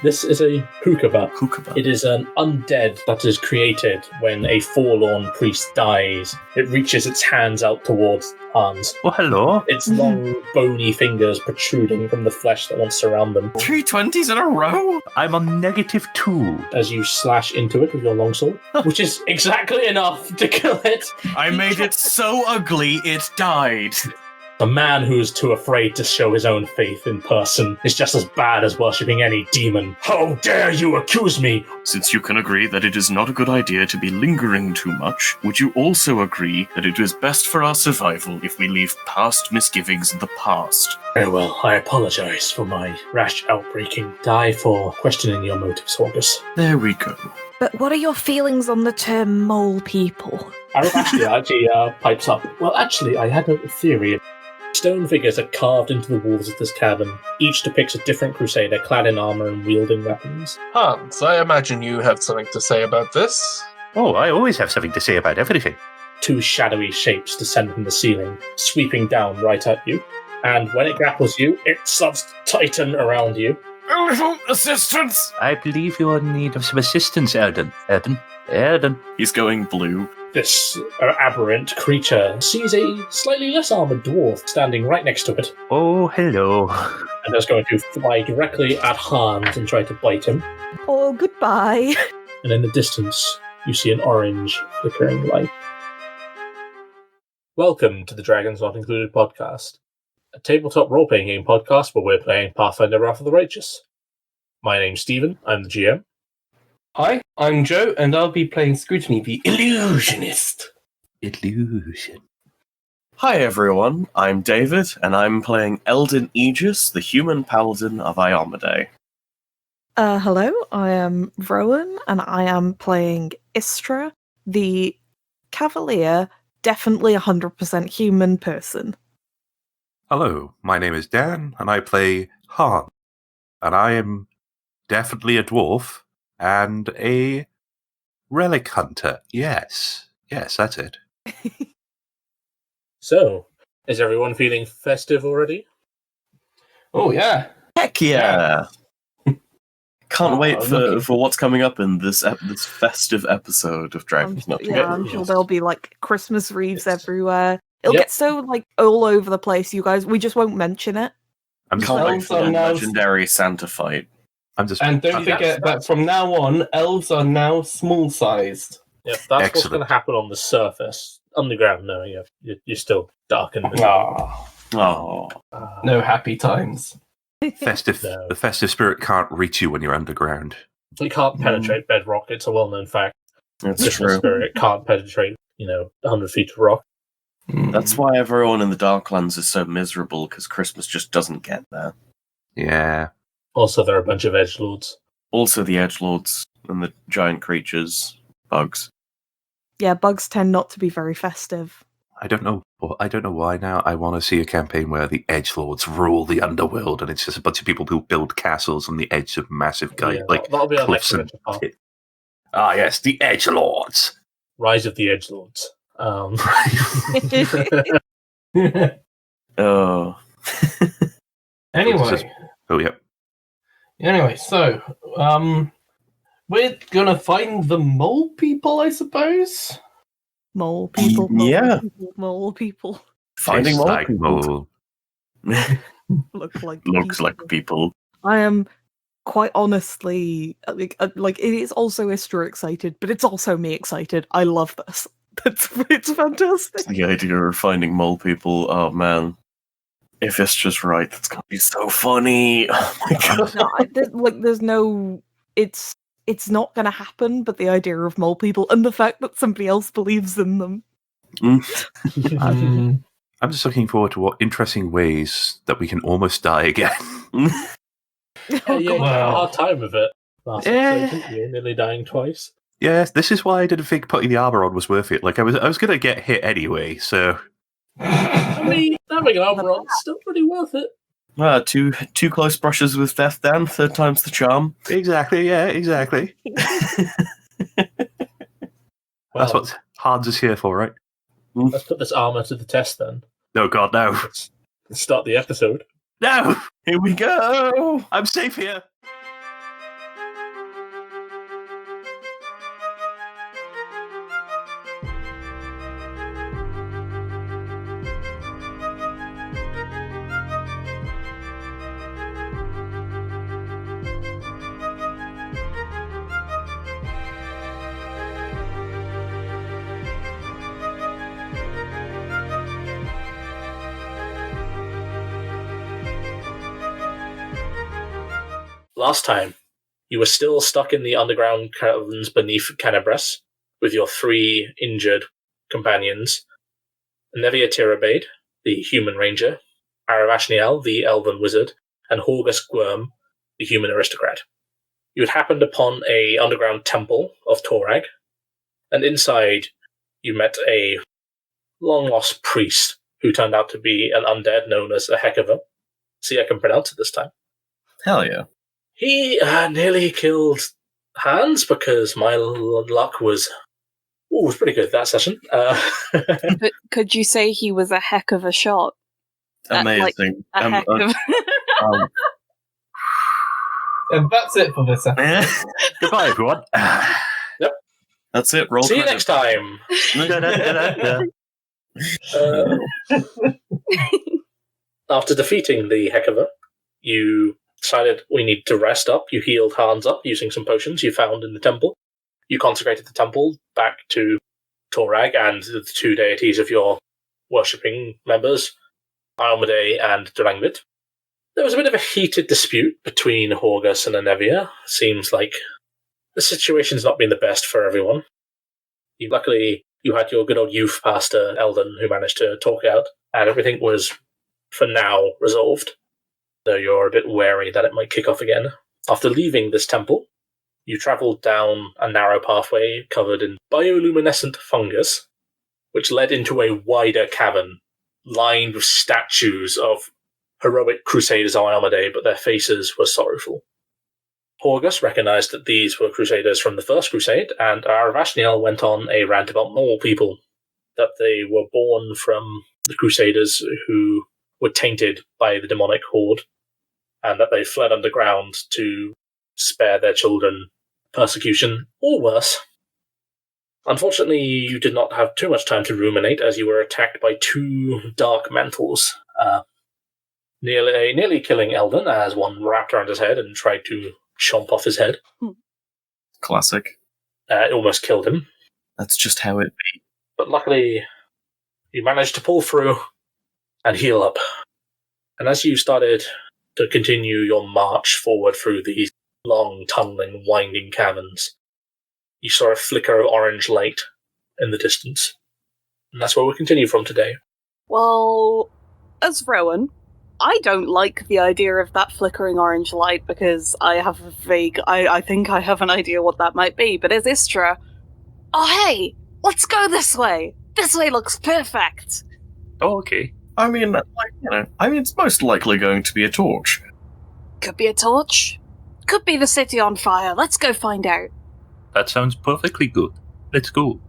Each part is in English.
This is a hookaba. Hookaba. It is an undead that is created when a forlorn priest dies. It reaches its hands out towards Hans. Oh, hello. Its long, bony fingers protruding from the flesh that once surround them. 3 20s in a row? I'm on -2. As you slash into it with your longsword, which is exactly enough to kill it. I made it so ugly, it died. A man who is too afraid to show his own faith in person is just as bad as worshipping any demon. How dare you accuse me? Since you can agree that it is not a good idea to be lingering too much, would you also agree that it is best for our survival if we leave past misgivings in the past? Very well, I apologize for my rash outbreaking. Die for questioning your motives, August. There we go. But what are your feelings on the term mole people? Actually pipes up. Well, actually, I had a theory. Stone figures are carved into the walls of this cavern. Each depicts a different crusader clad in armor and wielding weapons. Hans, I imagine you have something to say about this. Oh, I always have something to say about everything. 2 shadowy shapes descend from the ceiling, sweeping down right at you. And when it grapples you, it starts to tighten around you. A little assistance! I believe you're in need of some assistance, Erden. Erden. He's going blue. This aberrant creature sees a slightly less armored dwarf standing right next to it, Oh, hello. and is going to fly directly at Hans and try to bite him. Oh, goodbye. And in the distance, you see an orange flickering light. Welcome to the Dragons Not Included podcast, a tabletop role-playing game podcast where we're playing Pathfinder Wrath of the Righteous. My name's Stephen, I'm the GM. Hi, I'm Joe, and I'll be playing Scrutiny, the illusionist. Illusion. Hi everyone, I'm David, and I'm playing Eldin Aegis, the human paladin of Iomade. Hello, I am Rowan, and I am playing Istra, the cavalier, definitely 100% human person. Hello, my name is Dan, and I play Han. And I am definitely a dwarf and a relic hunter. Yes, that's it. So, is everyone feeling festive already? Oh, yeah. Heck yeah! Can't wait looking- for what's coming up in this festive episode of Dragons Not Included. I'm sure there'll be like Christmas wreaths everywhere. It'll Yep. get so like all over the place, you guys. We just won't mention it. I'm just, Can't wait Elves for the are now- legendary Santa fight. I'm just. And don't forget that from now on, elves are now small-sized. Yep, that's what's Excellent. going to happen on the surface. Underground, no, you're still dark and Ah, Oh, no happy times. festive. No. The festive spirit can't reach you when you're underground. You can't penetrate bedrock, it's a well-known fact. that's Christmas true. spirit can't penetrate, 100 feet of rock. That's why everyone in the Darklands is so miserable, because Christmas just doesn't get there. Yeah. Also, there are a bunch of edgelords. Also the edgelords and the giant creatures, bugs. Yeah, bugs tend not to be very festive. I don't know why now. I want to see a campaign where the edgelords rule the underworld, and it's just a bunch of people who build castles on the edge of massive Yeah, that'll be our next cliffs and adventure path. pit. Ah, yes, the edgelords. Rise of the edgelords. Oh. Anyway, Oh, yep. so, we're gonna find the mole people, I suppose? Mole people. Mole Yeah. people, mole people. Finding Tastes more like people. mole. Look like Looks people. like people. I am quite honestly like it is also Istra excited, but it's also me excited. I love this. It's fantastic. The idea of finding mole people, oh man. If it's just right, that's gonna be so funny. Oh my god. No, there's no. It's not going to happen. But the idea of mole people and the fact that somebody else believes in them. Mm. I'm just looking forward to what interesting ways that we can almost die again. Oh, You God. had a hard time with it last Yeah. episode, didn't you? Nearly dying twice. Yes, this is why I didn't think putting the armor on was worth it. Like I was going to get hit anyway, so I mean, having an armor on is still pretty worth it. Two close brushes with death, Dan. Third time's the charm. exactly. That's Well, what Hans is here for, right? let's put this armor to the test then. Oh God, no, Let's start the episode. no! Here we go. I'm safe here. Last time, you were still stuck in the underground caverns beneath Canabras with your 3 injured companions, Nevia Tirabade, the human ranger, Aravashniel, the elven wizard, and Horgus Gwyrm, the human aristocrat. You had happened upon a underground temple of Torag, and inside you met a long-lost priest who turned out to be an undead known as a Hekova. See, I can pronounce it this time. Hell yeah. He nearly killed Hans because my luck was pretty good that session. But could you say he was a heck of a shot? Amazing. A heck of... And that's it for this episode. Goodbye, everyone. Yep. That's it. Roll See you credits. next time. After defeating the Hekova, you decided we need to rest up. You healed Hans up using some potions you found in the temple. You consecrated the temple back to Torag and the 2 deities of your worshipping members, Almade and Durangvit. There was a bit of a heated dispute between Horgus and Anevia. Seems like the situation's not been the best for everyone. Luckily, you had your good old youth pastor, Eldon, who managed to talk out, and everything was, for now, resolved, though you're a bit wary that it might kick off again. After leaving this temple, you travelled down a narrow pathway covered in bioluminescent fungus, which led into a wider cavern, lined with statues of heroic crusaders of Almade, but their faces were sorrowful. Horgus recognised that these were crusaders from the First Crusade, and Aravashniel went on a rant about normal people, that they were born from the crusaders who were tainted by the demonic horde, and that they fled underground to spare their children persecution, or worse. Unfortunately, you did not have too much time to ruminate, as you were attacked by 2 dark mantles, nearly killing Eldon, as one wrapped around his head and tried to chomp off his head. Classic. It almost killed him. That's just how it be. But luckily, you managed to pull through and heal up. And as you started to continue your march forward through these long, tunneling, winding caverns, you saw a flicker of orange light in the distance. And that's where we'll continue from today. Well, as Rowan, I don't like the idea of that flickering orange light because I have a vague... I think I have an idea what that might be, but as Istra... Oh, hey! Let's go this way! This way looks perfect! Oh, okay. I mean, it's most likely going to be a torch. Could be a torch. Could be the city on fire. Let's go find out. That sounds perfectly good. Let's go.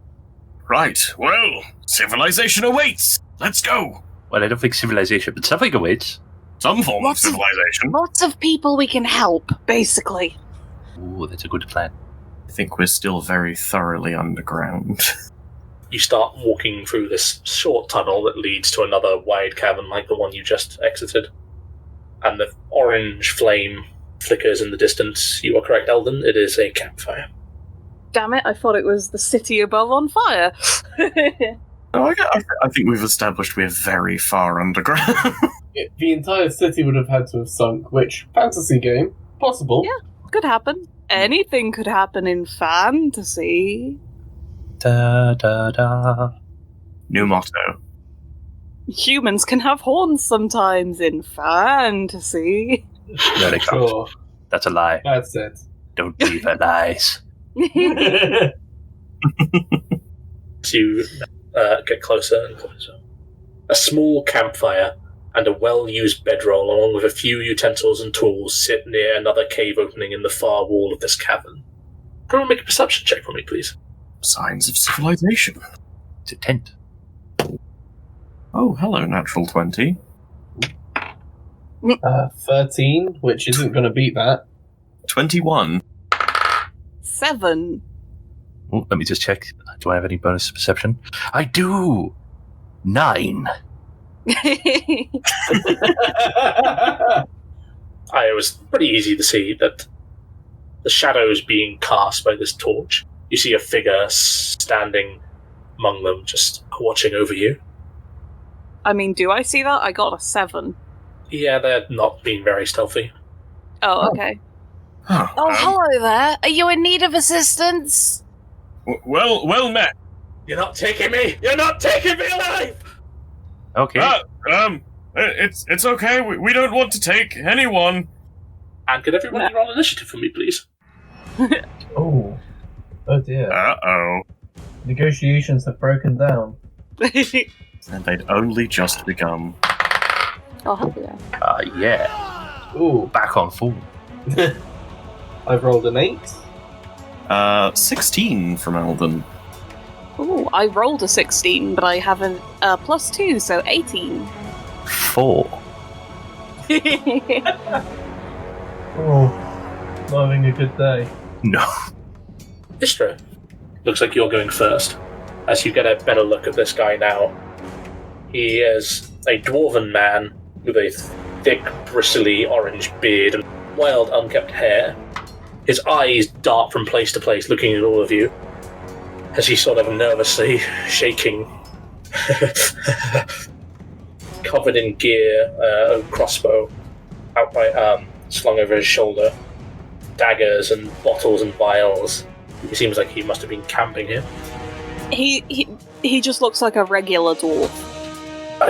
Right, well, civilization awaits! Let's go! Well, I don't think civilization, but something awaits. Some form Lots of of- civilization. Lots of people we can help, basically. Ooh, that's a good plan. I think we're still very thoroughly underground. You start walking through this short tunnel that leads to another wide cavern like the one you just exited. And the orange flame flickers in the distance. You are correct, Eldon. It is a campfire. Damn it, I thought it was the city above on fire. Oh, I think we've established we're very far underground. The entire city would have had to have sunk, which, fantasy game, possible. Yeah. Could happen. Anything could happen in fantasy. Da da da. New motto. Humans can have horns sometimes in fantasy. No, they can't. Sure, That's a lie. that's it. Don't believe her lies. You get closer and closer. A small campfire and a well-used bedroll, along with a few utensils and tools, sit near another cave opening in the far wall of this cavern. Can you make a perception check for me, please? Signs of civilization. It's a tent. Oh, hello, natural 20. 13, which isn't going to beat that. 21. 7. Oh, let me just check. Do I have any bonus perception? I do! 9. It was pretty easy to see that the shadows being cast by this torch. You see a figure standing among them, just watching over you. I mean, do I see that? I got a 7. Yeah, they're not being very stealthy. Oh, okay. Oh, hello there. Are you in need of assistance? well met. You're not taking me! You're not taking me alive! Okay. It's okay. We don't want to take anyone. And could everybody roll initiative for me, please? Oh dear. Uh-oh. Negotiations have broken down. And they'd only just begun. I'll help you there. Yeah. Ooh, Back on full. I've rolled an 8. 16 from Alden. Ooh, I rolled a 16, but I have a +2, so 18. 4. Oh, not having a good day. No. Istra, looks like you're going first. As you get a better look at this guy now, he is a dwarven man with a thick, bristly orange beard and wild, unkempt hair. His eyes dart from place to place, looking at all of you, as he's sort of nervously shaking, covered in gear, a crossbow outright slung over his shoulder, daggers and bottles and vials. It seems like he must have been camping here. He just looks like a regular dwarf.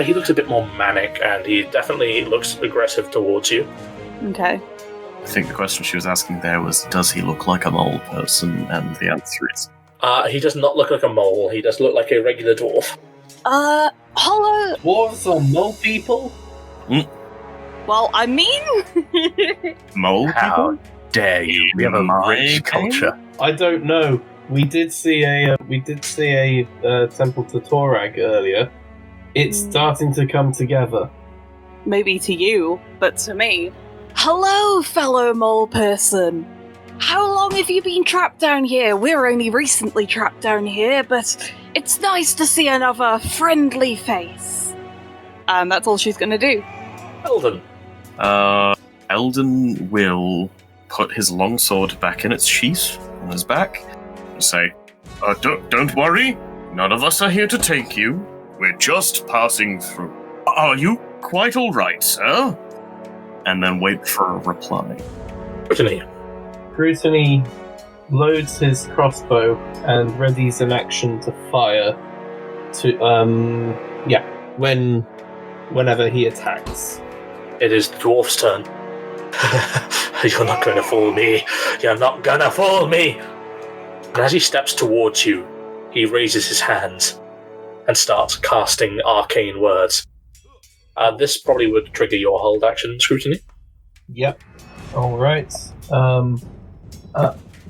He looks a bit more manic, and he definitely looks aggressive towards you. Okay. I think the question she was asking there was, does he look like a mole person? And the answer is... He does not look like a mole. He does look like a regular dwarf. Hello. Dwarves or mole people? Well, I mean, Mole How people? dare you? We have a My rich game? culture. I don't know. We did see a temple to Torag earlier. It's starting to come together. maybe to you, but to me. Hello, fellow mole person. How long have you been trapped down here? We're only recently trapped down here, but it's nice to see another friendly face. And that's all she's gonna do. Eldon. Eldon will put his longsword back in its sheath on his back and say, don't worry, none of us are here to take you. We're just passing through. Are you quite all right, sir? And then wait for a reply. Brittany. Brutany loads his crossbow and readies an action to fire to whenever he attacks. It is the dwarf's turn. You're not going to fool me. You're not going to fool me. And as he steps towards you, he raises his hands and starts casting arcane words. This probably would trigger your hold action, Scrutiny. Yep. Alright.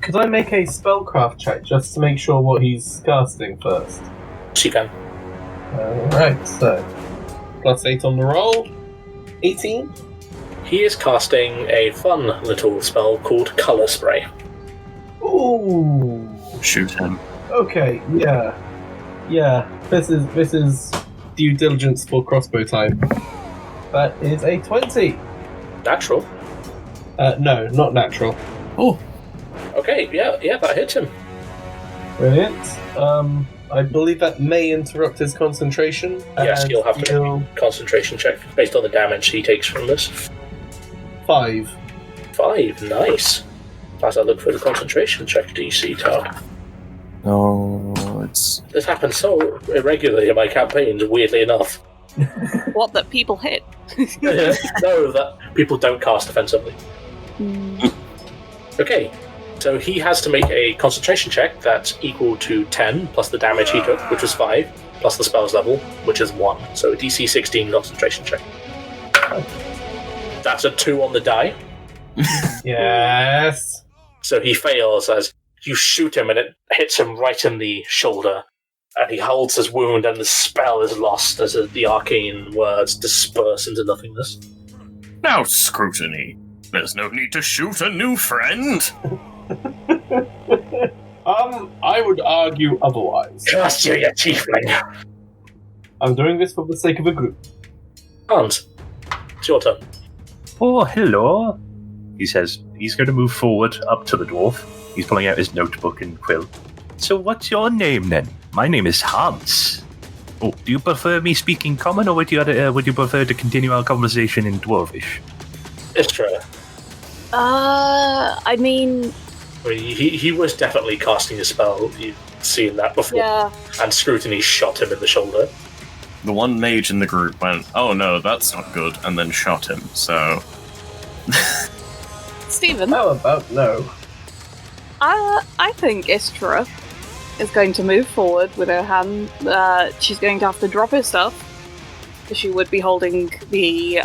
Could I make a spellcraft check just to make sure what he's casting first? So you can. Alright, so +8 on the roll. 18? He is casting a fun little spell called Colour Spray. Ooh. Shoot him. Okay, yeah. This is due diligence for crossbow time. That is a 20. Natural. No, not natural. Oh, Okay, yeah, that hits him. Brilliant. I believe that may interrupt his concentration. Yes, and you'll have to make a concentration check based on the damage he takes from this. 5. 5, nice. As I look for the concentration check DC tag. no, it's... This happens so irregularly in my campaigns, weirdly enough. What, that people hit? No, that people don't cast offensively. Okay, so he has to make a concentration check that's equal to 10 plus the damage he took, which was 5, plus the spell's level, which is 1. So a DC 16 concentration check. That's a 2 on the die. Yes. So he fails as you shoot him and it hits him right in the shoulder. And he holds his wound and the spell is lost as the arcane words disperse into nothingness. Now, Scrutiny, there's no need to shoot a new friend. I would argue otherwise. Trust you tiefling. I'm doing this for the sake of a group. Hans, it's your turn. Oh, hello. He says he's going to move forward up to the dwarf. He's pulling out his notebook and quill. So what's your name then? My name is Hans. Oh, do you prefer me speaking common, or would you prefer to continue our conversation in dwarvish? Istra, I mean, he was definitely casting a spell. You've seen that before. yeah. And Scrutiny shot him in the shoulder. The one mage in the group went, "Oh no, that's not good," and then shot him, so... Stephen? How about no? I think Istra is going to move forward with her hand. She's going to have to drop her stuff, because she would be holding the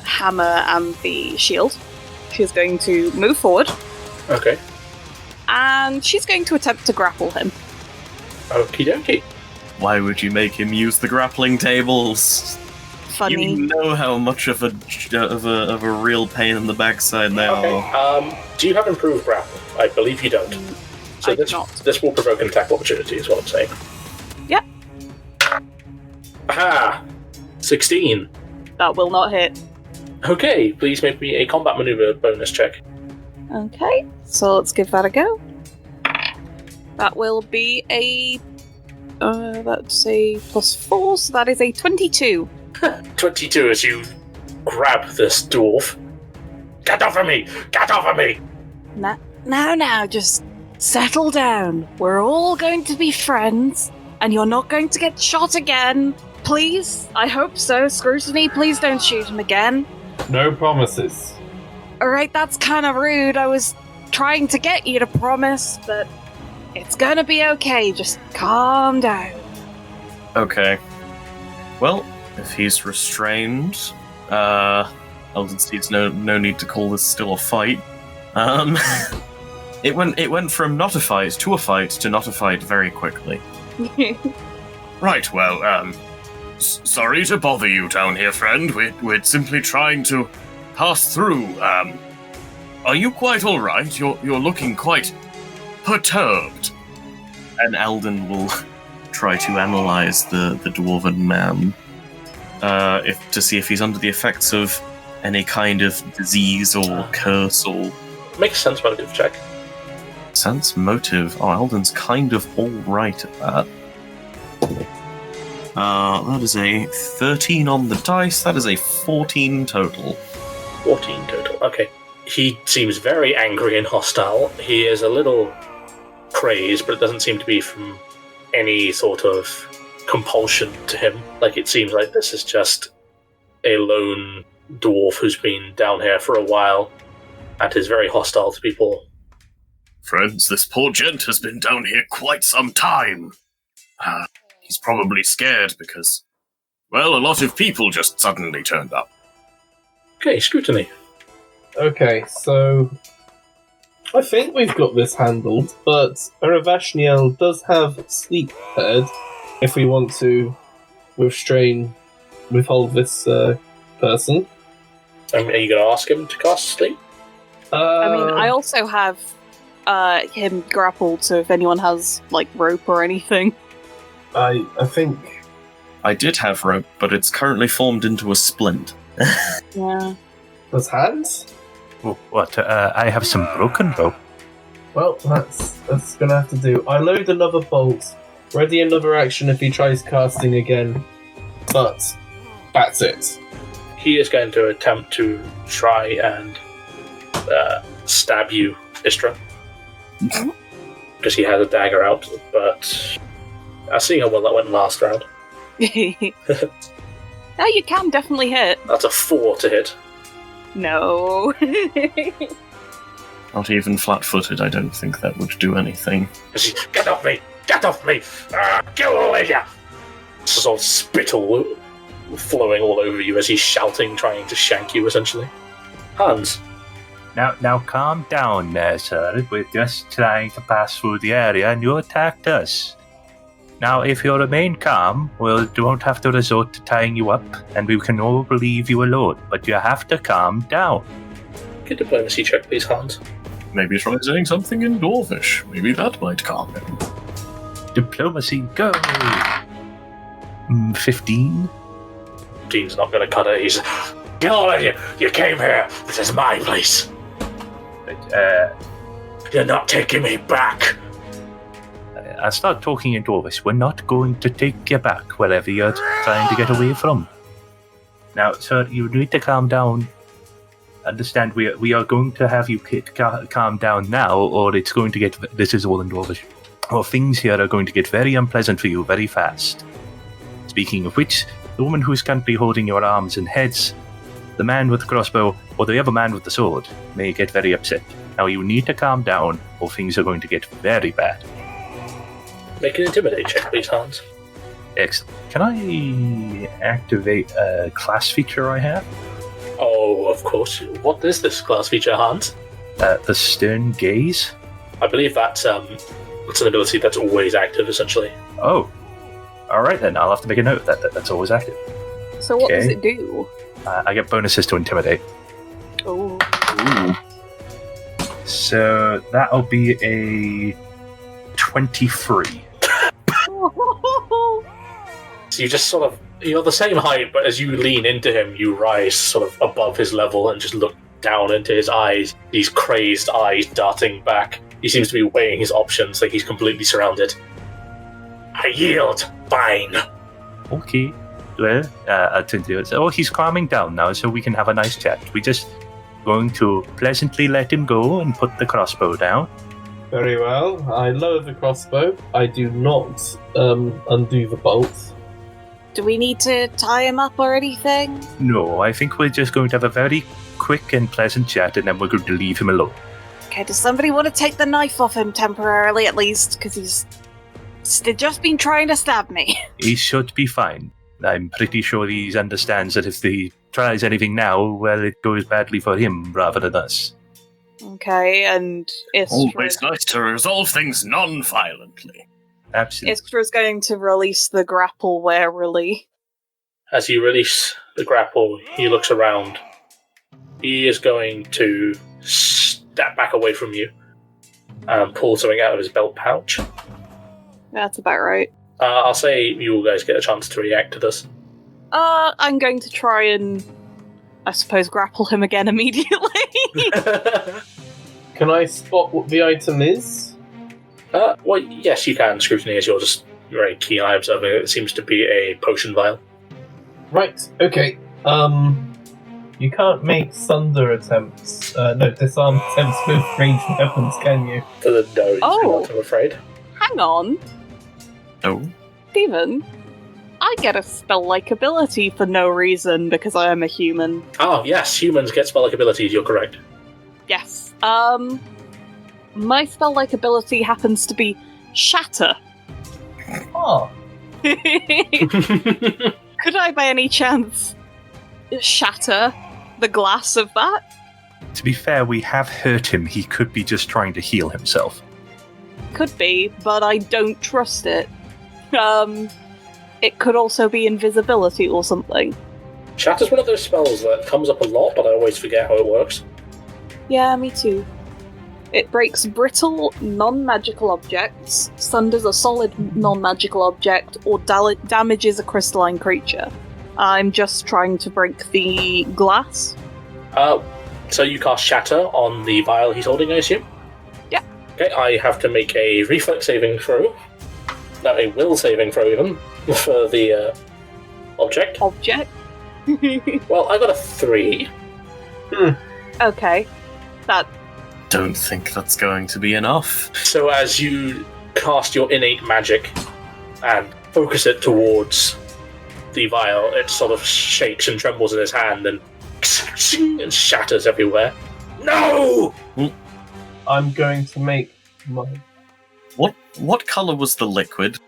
hammer and the shield. She's going to move forward. Okay. And she's going to attempt to grapple him. Okie dokie. Why would you make him use the grappling tables? Funny. You know how much of a real pain in the backside they are. Okay. Do you have improved grapple? I believe you don't. So I do not. This will provoke an attack opportunity, is what I'm saying. Yep. Aha! 16. That will not hit. Okay, please make me a combat maneuver bonus check. Okay, so let's give that a go. That will be a... that's a +4, so that is a 22. 22 as you grab this dwarf. Get off of me! Get off of me! Now, just settle down. We're all going to be friends, and you're not going to get shot again. Please? I hope so. Scrutiny, please don't shoot him again. No promises. Alright, that's kind of rude. I was trying to get you to promise, but it's gonna be okay. Just calm down. Okay. Well, if he's restrained, Eldon sees no need to call this still a fight. It went from not a fight to not a fight very quickly. Right, well, sorry to bother you down here, friend. We're simply trying to pass through. Are you quite all right? You're looking quite perturbed. And Eldon will try to analyze the dwarven man, to see if he's under the effects of any kind of disease or curse or... Make a sense motive check. Sense motive. Oh, Eldon's kind of all right at that. That is a 13 on the dice. That is a 14 total. 14 total, okay. He seems very angry and hostile. He is a little crazed, but it doesn't seem to be from any sort of compulsion to him. Like, it seems like this is just a lone dwarf who's been down here for a while and is very hostile to people. Friends, this poor gent has been down here quite some time. He's probably scared because, well, a lot of people just suddenly turned up. Okay, Scrutiny. Okay, so I think we've got this handled, but Aravashniel does have sleep prepared if we want to withhold this person. Are you going to ask him to cast sleep? I mean, I also have him grappled, so if anyone has, like, rope or anything. I think... I did have rope, but it's currently formed into a splint. Yeah. Does hands? Oh, what? I have some broken rope. Well, that's gonna have to do. I load another bolt, ready another action if he tries casting again, but that's it. He is going to attempt to try and stab you, Istra. Because he has a dagger out, but I'll see how well that went last round. No, you can definitely hit. That's a 4 to hit. No. Not even flat-footed, I don't think that would do anything. Get off me! Get off me! Get all of you! Sort of spittle flowing all over you as he's shouting, trying to shank you, essentially. Hans. Now calm down there, sir. We're just trying to pass through the area and you attacked us. Now, if you remain calm, we won't have to resort to tying you up, and we can all leave you alone. But you have to calm down. Get a diplomacy check, please, Hans. Maybe try saying something in Dwarvish. Maybe that might calm him. Diplomacy, go! 15? Dean's not going to cut it. He's... Get all of you! You came here! This is my place! You're not taking me back! I start talking in Dwarvish. We're not going to take you back wherever you're trying to get away from. Now, sir, you need to calm down. understand we are going to have you calm down now, or it's going to get. This is all in Dwarvish. Or things here are going to get very unpleasant for you very fast. Speaking of which, the woman who is currently holding your arms and heads, the man with the crossbow, or the other man with the sword, may get very upset. Now you need to calm down, or things are going to get very bad. Make an intimidate check, please, Hans. Excellent. Can I activate a class feature I have? Oh, of course. What is this class feature, Hans? The Stern Gaze? I believe that's it's an ability that's always active, essentially. Oh. Alright then, I'll have to make a note of that. That's always active. So what does it do? I get bonuses to Intimidate. Oh. So that'll be a 23. So you just sort of, you're the same height, but as you lean into him, you rise sort of above his level and just look down into his eyes, these crazed eyes darting back. He seems to be weighing his options, like he's completely surrounded. I yield. Fine. Okay. Well, I'll tend to it. Oh, he's calming down now, so we can have a nice chat. We just going to pleasantly let him go and put the crossbow down. Very well. I lower the crossbow. I do not undo the bolt. Do we need to tie him up or anything? No, I think we're just going to have a very quick and pleasant chat, and then we're going to leave him alone. Okay, does somebody want to take the knife off him temporarily, at least? Because he's just been trying to stab me. He should be fine. I'm pretty sure he understands that if he tries anything now, well, it goes badly for him rather than us. Okay, and Always nice to resolve things non-violently. Absolutely. Istra's going to release the grapple warily. As you release the grapple, he looks around. He is going to step back away from you and pull something out of his belt pouch. That's about right. I'll say you guys get a chance to react to this. I'm going to try and, I suppose, grapple him again immediately. Can I spot what the item is? Well, yes, you can. Scrutiny as you're just very keen eye observing it. It seems to be a potion vial. Right, okay. You can't make disarm attempts with ranged weapons, can you? No, you Oh. cannot, I'm afraid. Hang on, No. Steven. I get a spell-like ability for no reason because I am a human. Oh, yes, humans get spell-like abilities, you're correct. Yes. My spell-like ability happens to be Shatter. Oh. Could I, by any chance, shatter the glass of that? To be fair, we have hurt him. He could be just trying to heal himself. Could be, but I don't trust it. It could also be invisibility or something. Shatter's one of those spells that comes up a lot, but I always forget how it works. Yeah, me too. It breaks brittle, non-magical objects, sunders a solid non-magical object, or damages a crystalline creature. I'm just trying to break the glass. So you cast Shatter on the vial he's holding, I assume? Yeah. Okay, I have to make a reflex saving throw. No, a will saving throw even, for the object. Object? Well, I got a 3. Okay. That... Don't think that's going to be enough. So as you cast your innate magic and focus it towards the vial, it sort of shakes and trembles in his hand and shatters everywhere. No! I'm going to make my... What colour was the liquid?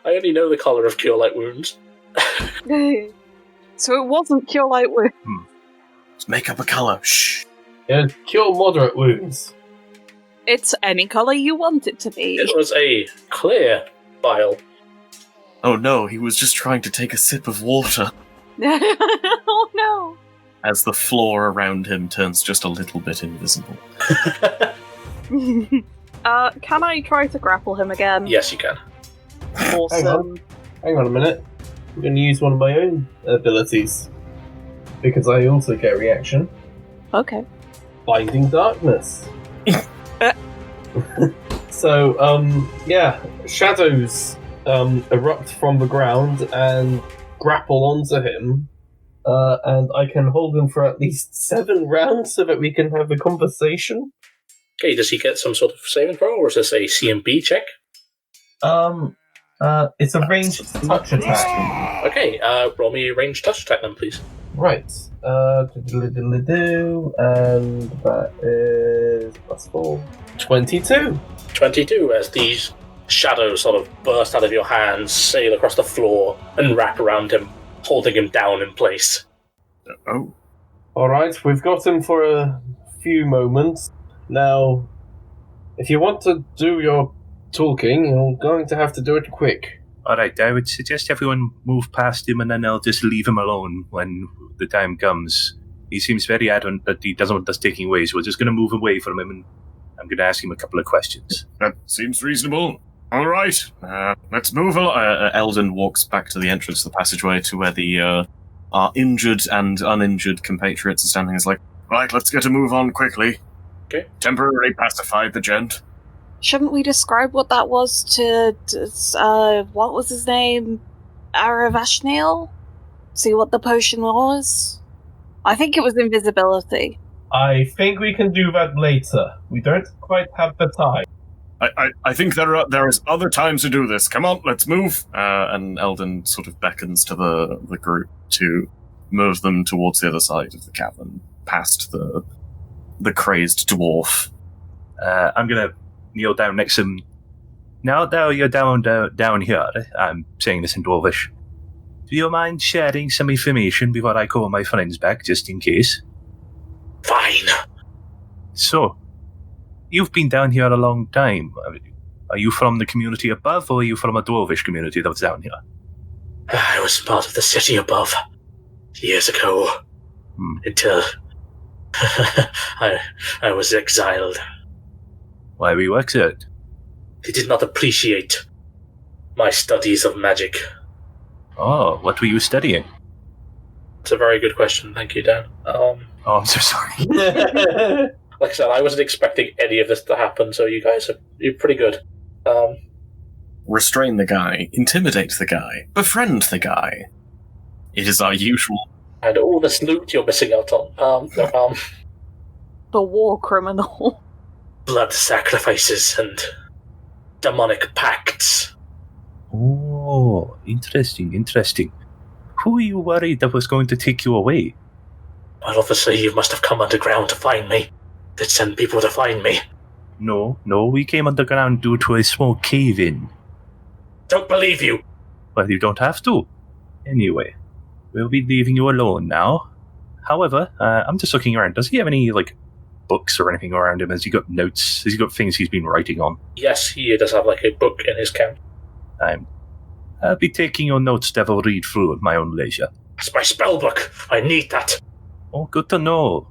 I only know the colour of Cure Light Wounds. So it wasn't Cure Light Wound. Let's make up a colour. Shh. Cure moderate wounds. It's any colour you want it to be. It was a clear vial. Oh no, he was just trying to take a sip of water. Oh no! As the floor around him turns just a little bit invisible. Can I try to grapple him again? Yes, you can. Awesome. Hang on a minute. I'm going to use one of my own abilities. Because I also get a reaction. Okay. Blinding Darkness. So, shadows erupt from the ground and grapple onto him. and I can hold him for at least 7 rounds so that we can have a conversation. Okay, does he get some sort of saving throw, or is this a CMB check? It's a ranged touch attack. Okay, roll me a ranged touch attack then, please. Right. Diddly-diddly-do, and that is +4. 22. 22, as these shadows sort of burst out of your hands, sail across the floor, and wrap around him, holding him down in place. Oh. Alright, we've got him for a few moments. Now, if you want to do your talking, you're going to have to do it quick. Alright, I would suggest everyone move past him and then I'll just leave him alone when the time comes. He seems very adamant that he doesn't want us taking away, so we're just going to move away from him and I'm going to ask him a couple of questions. That seems reasonable. All right, let's move along. Eldon walks back to the entrance of the passageway to where our injured and uninjured compatriots are standing. He's like, right, let's get a move on quickly. Okay. Temporarily pacified the gent. Shouldn't we describe what that was to, what was his name? Aravashniel? See what the potion was? I think it was invisibility. I think we can do that later. We don't quite have the time. I think there is other times to do this. Come on, let's move. And Eldon sort of beckons to the group to move them towards the other side of the cavern, past the crazed dwarf. I'm going to kneel down next to him. Now you're down here, I'm saying this in Dwarvish. Do you mind sharing some information before I call my friends back, just in case? Fine. So, you've been down here a long time. Are you from the community above, or are you from a Dwarvish community that was down here? I was part of the city above years ago, until I was exiled. Why were you exiled? They did not appreciate my studies of magic. Oh, what were you studying? It's a very good question, thank you, Dan. Oh, I'm so sorry. Like I said, I wasn't expecting any of this to happen, so you're pretty good. Restrain the guy, intimidate the guy, befriend the guy. It is our usual. And all this loot you're missing out on. The war criminal. Blood sacrifices and demonic pacts. Oh, interesting. Who were you worried that was going to take you away? Well, obviously you must have come underground to find me. They'd send people to find me. No, we came underground due to a small cave-in. Don't believe you. Well, you don't have to. Anyway, we'll be leaving you alone now. However, I'm just looking around. Does he have any, books or anything around him? Has he got notes? Has he got things he's been writing on? Yes, he does have, a book in his camp. I'll be taking your notes to have a read through at my own leisure. It's my spell book. I need that. Oh, good to know.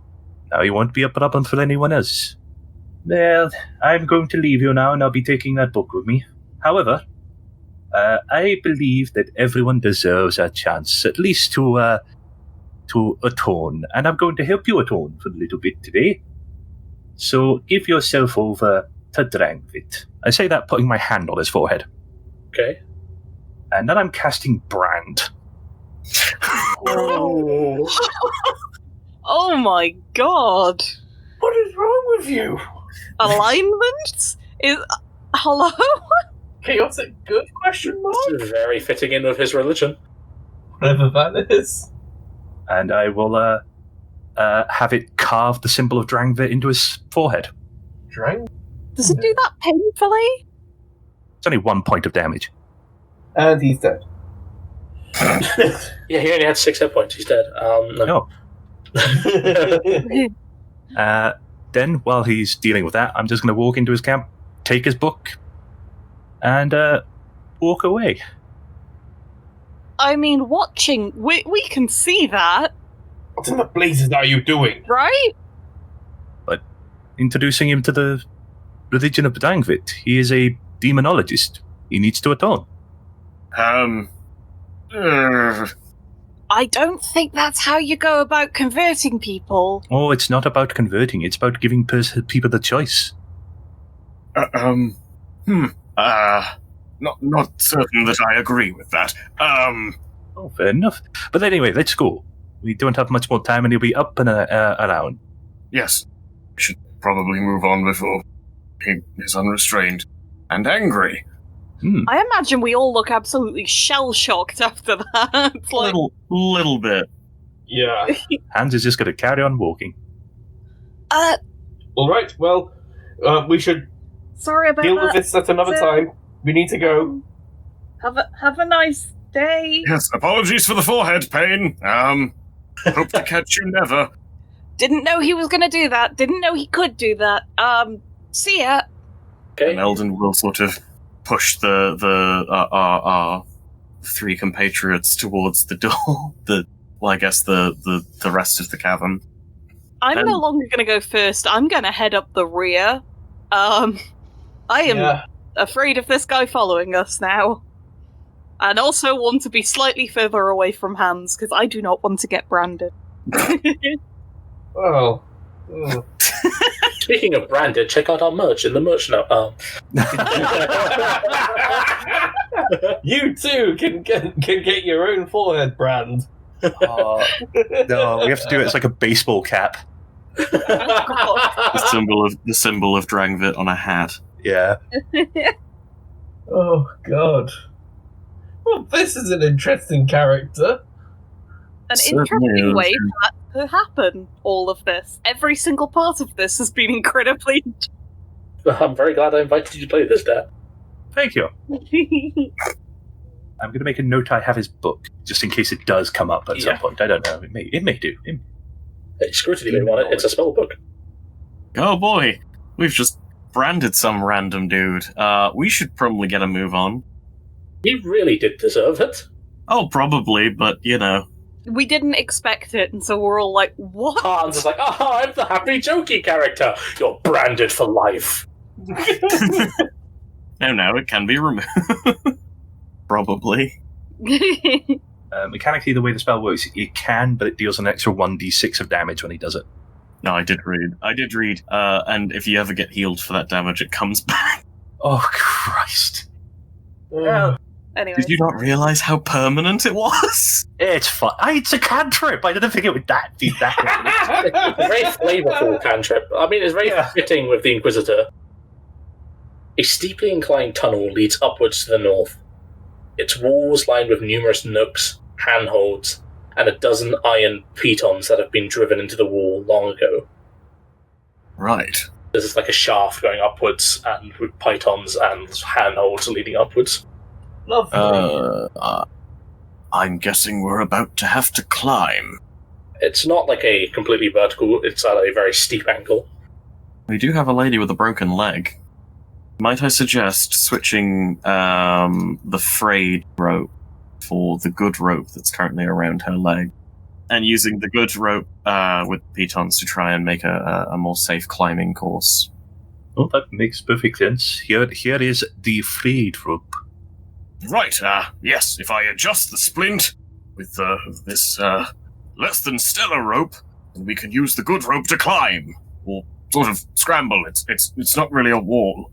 Now he won't be a problem for anyone else. Well, I'm going to leave you now, and I'll be taking that book with me. However, I believe that everyone deserves a chance, at least to atone, and I'm going to help you atone for a little bit today. So give yourself over to Drangvit. I say that putting my hand on his forehead. Okay. And then I'm casting Brand. Oh. Oh my god. What is wrong with you? Alignment? Hello? Chaotic good, question mark? It's very fitting in with his religion. Whatever that is. And I will have it carve the symbol of Drangvit into his forehead. Drang? Does it do that painfully? It's only 1 point of damage. And he's dead. Yeah, he only had 6 hit points. He's dead. No. Then, while he's dealing with that, I'm just going to walk into his camp, take his book, and walk away. I mean, watching, we can see that, What in the blazes are you doing? right? But introducing him to the religion of Drangvit, he is a demonologist. He needs to atone. I don't think that's how you go about converting people. Oh, it's not about converting, it's about giving people the choice. Not certain that I agree with that. Oh, fair enough. But anyway, let's go. We don't have much more time, and he'll be up and around. Yes. We should probably move on before he is unrestrained and angry. I imagine we all look absolutely shell-shocked after that. It's like, Little bit. Yeah. Hans is just going to carry on walking. All right. Well, we should sorry about deal that. with this at another time. We need to go. Have a nice day. Yes, apologies for the forehead pain. Hope to catch you never. Didn't know he was going to do that. Didn't know he could do that. See ya. Okay. And Eldon will sort of push our three compatriots towards the door. the rest of the cavern. I'm no longer going to go first. I'm going to head up the rear. I am afraid of this guy following us now. And also want to be slightly further away from Hans, because I do not want to get branded. Well. Speaking of branded, check out our merch in the merch note. You too can get your own forehead brand. No, we have to do it as like a baseball cap. The symbol of Drangvit on a hat. Yeah. Oh God. Well, this is an interesting character. An Certainly interesting is. way for that to happen, all of this. Every single part of this has been incredibly... I'm very glad I invited you to play this, Dad. Thank you. I'm going to make a note I have his book, just in case it does come up at some point. I don't know. It may do. Hey, Scrutiny may want it. It's a spell book. Oh boy, we've just branded some random dude. We should probably get a move on. He really did deserve it. Oh, probably, but you know. We didn't expect it, and so we're all like, what? Hans is like, I'm the happy, jokey character. You're branded for life. No, it can be removed. Probably. Mechanically, the way the spell works, it can, but it deals an extra 1d6 of damage when he does it. No, I did read. And if you ever get healed for that damage, it comes back. Oh, Christ. Anyway. Did you not realize how permanent it was? It's fun. It's a cantrip. I didn't think it would be that. It's a very flavourful cantrip. I mean, it's very fitting with the Inquisitor. A steeply inclined tunnel leads upwards to the north. Its walls lined with numerous nooks, handholds, and a dozen iron pitons that have been driven into the wall long ago. Right. There's like a shaft going upwards, and with pitons and handholds leading upwards. Lovely. I'm guessing we're about to have to climb. It's not like a completely vertical, it's at a very steep angle. We do have a lady with a broken leg. Might I suggest switching the frayed rope for the good rope that's currently around her leg, and using the good rope with pitons to try and make a more safe climbing course? Oh, that makes perfect sense. Here is the frayed rope. Right, yes, if I adjust the splint with this less than stellar rope, then we can use the good rope to climb, or sort of scramble. It's not really a wall.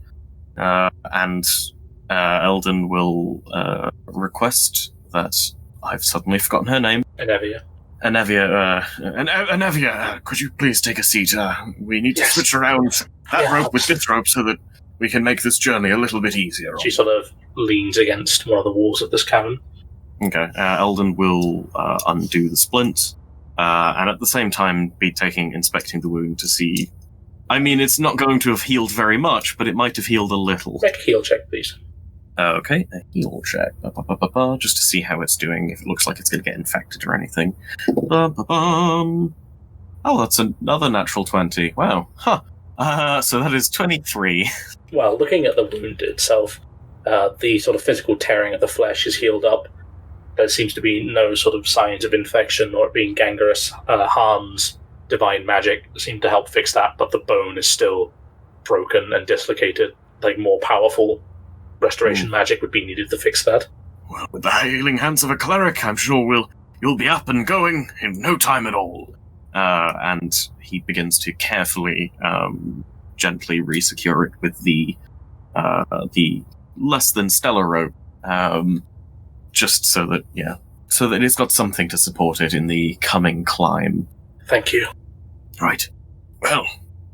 And Eldon will request that. I've suddenly forgotten her name. Anevia. Anevia, could you please take a seat? We need to switch around that rope with this rope so that we can make this journey a little bit easier. She sort of leans against one of the walls of this cavern. Okay, Eldon will undo the splint, and at the same time be inspecting the wound to see. I mean, it's not going to have healed very much, but it might have healed a little. Make a heal check, please. Okay, a heal check. Just to see how it's doing, if it looks like it's going to get infected or anything. Oh, that's another natural 20. Wow. Huh. So that is 23. Well, looking at the wound itself, the sort of physical tearing of the flesh is healed up. There seems to be no sort of signs of infection or it being gangrenous. Hans' divine magic seemed to help fix that, but the bone is still broken and dislocated. Like, more powerful restoration magic would be needed to fix that. Well, with the healing hands of a cleric, I'm sure you'll be up and going in no time at all. And he begins to carefully, gently resecure it with the less than stellar rope, just so that, so that it's got something to support it in the coming climb. Thank you. Right. Well,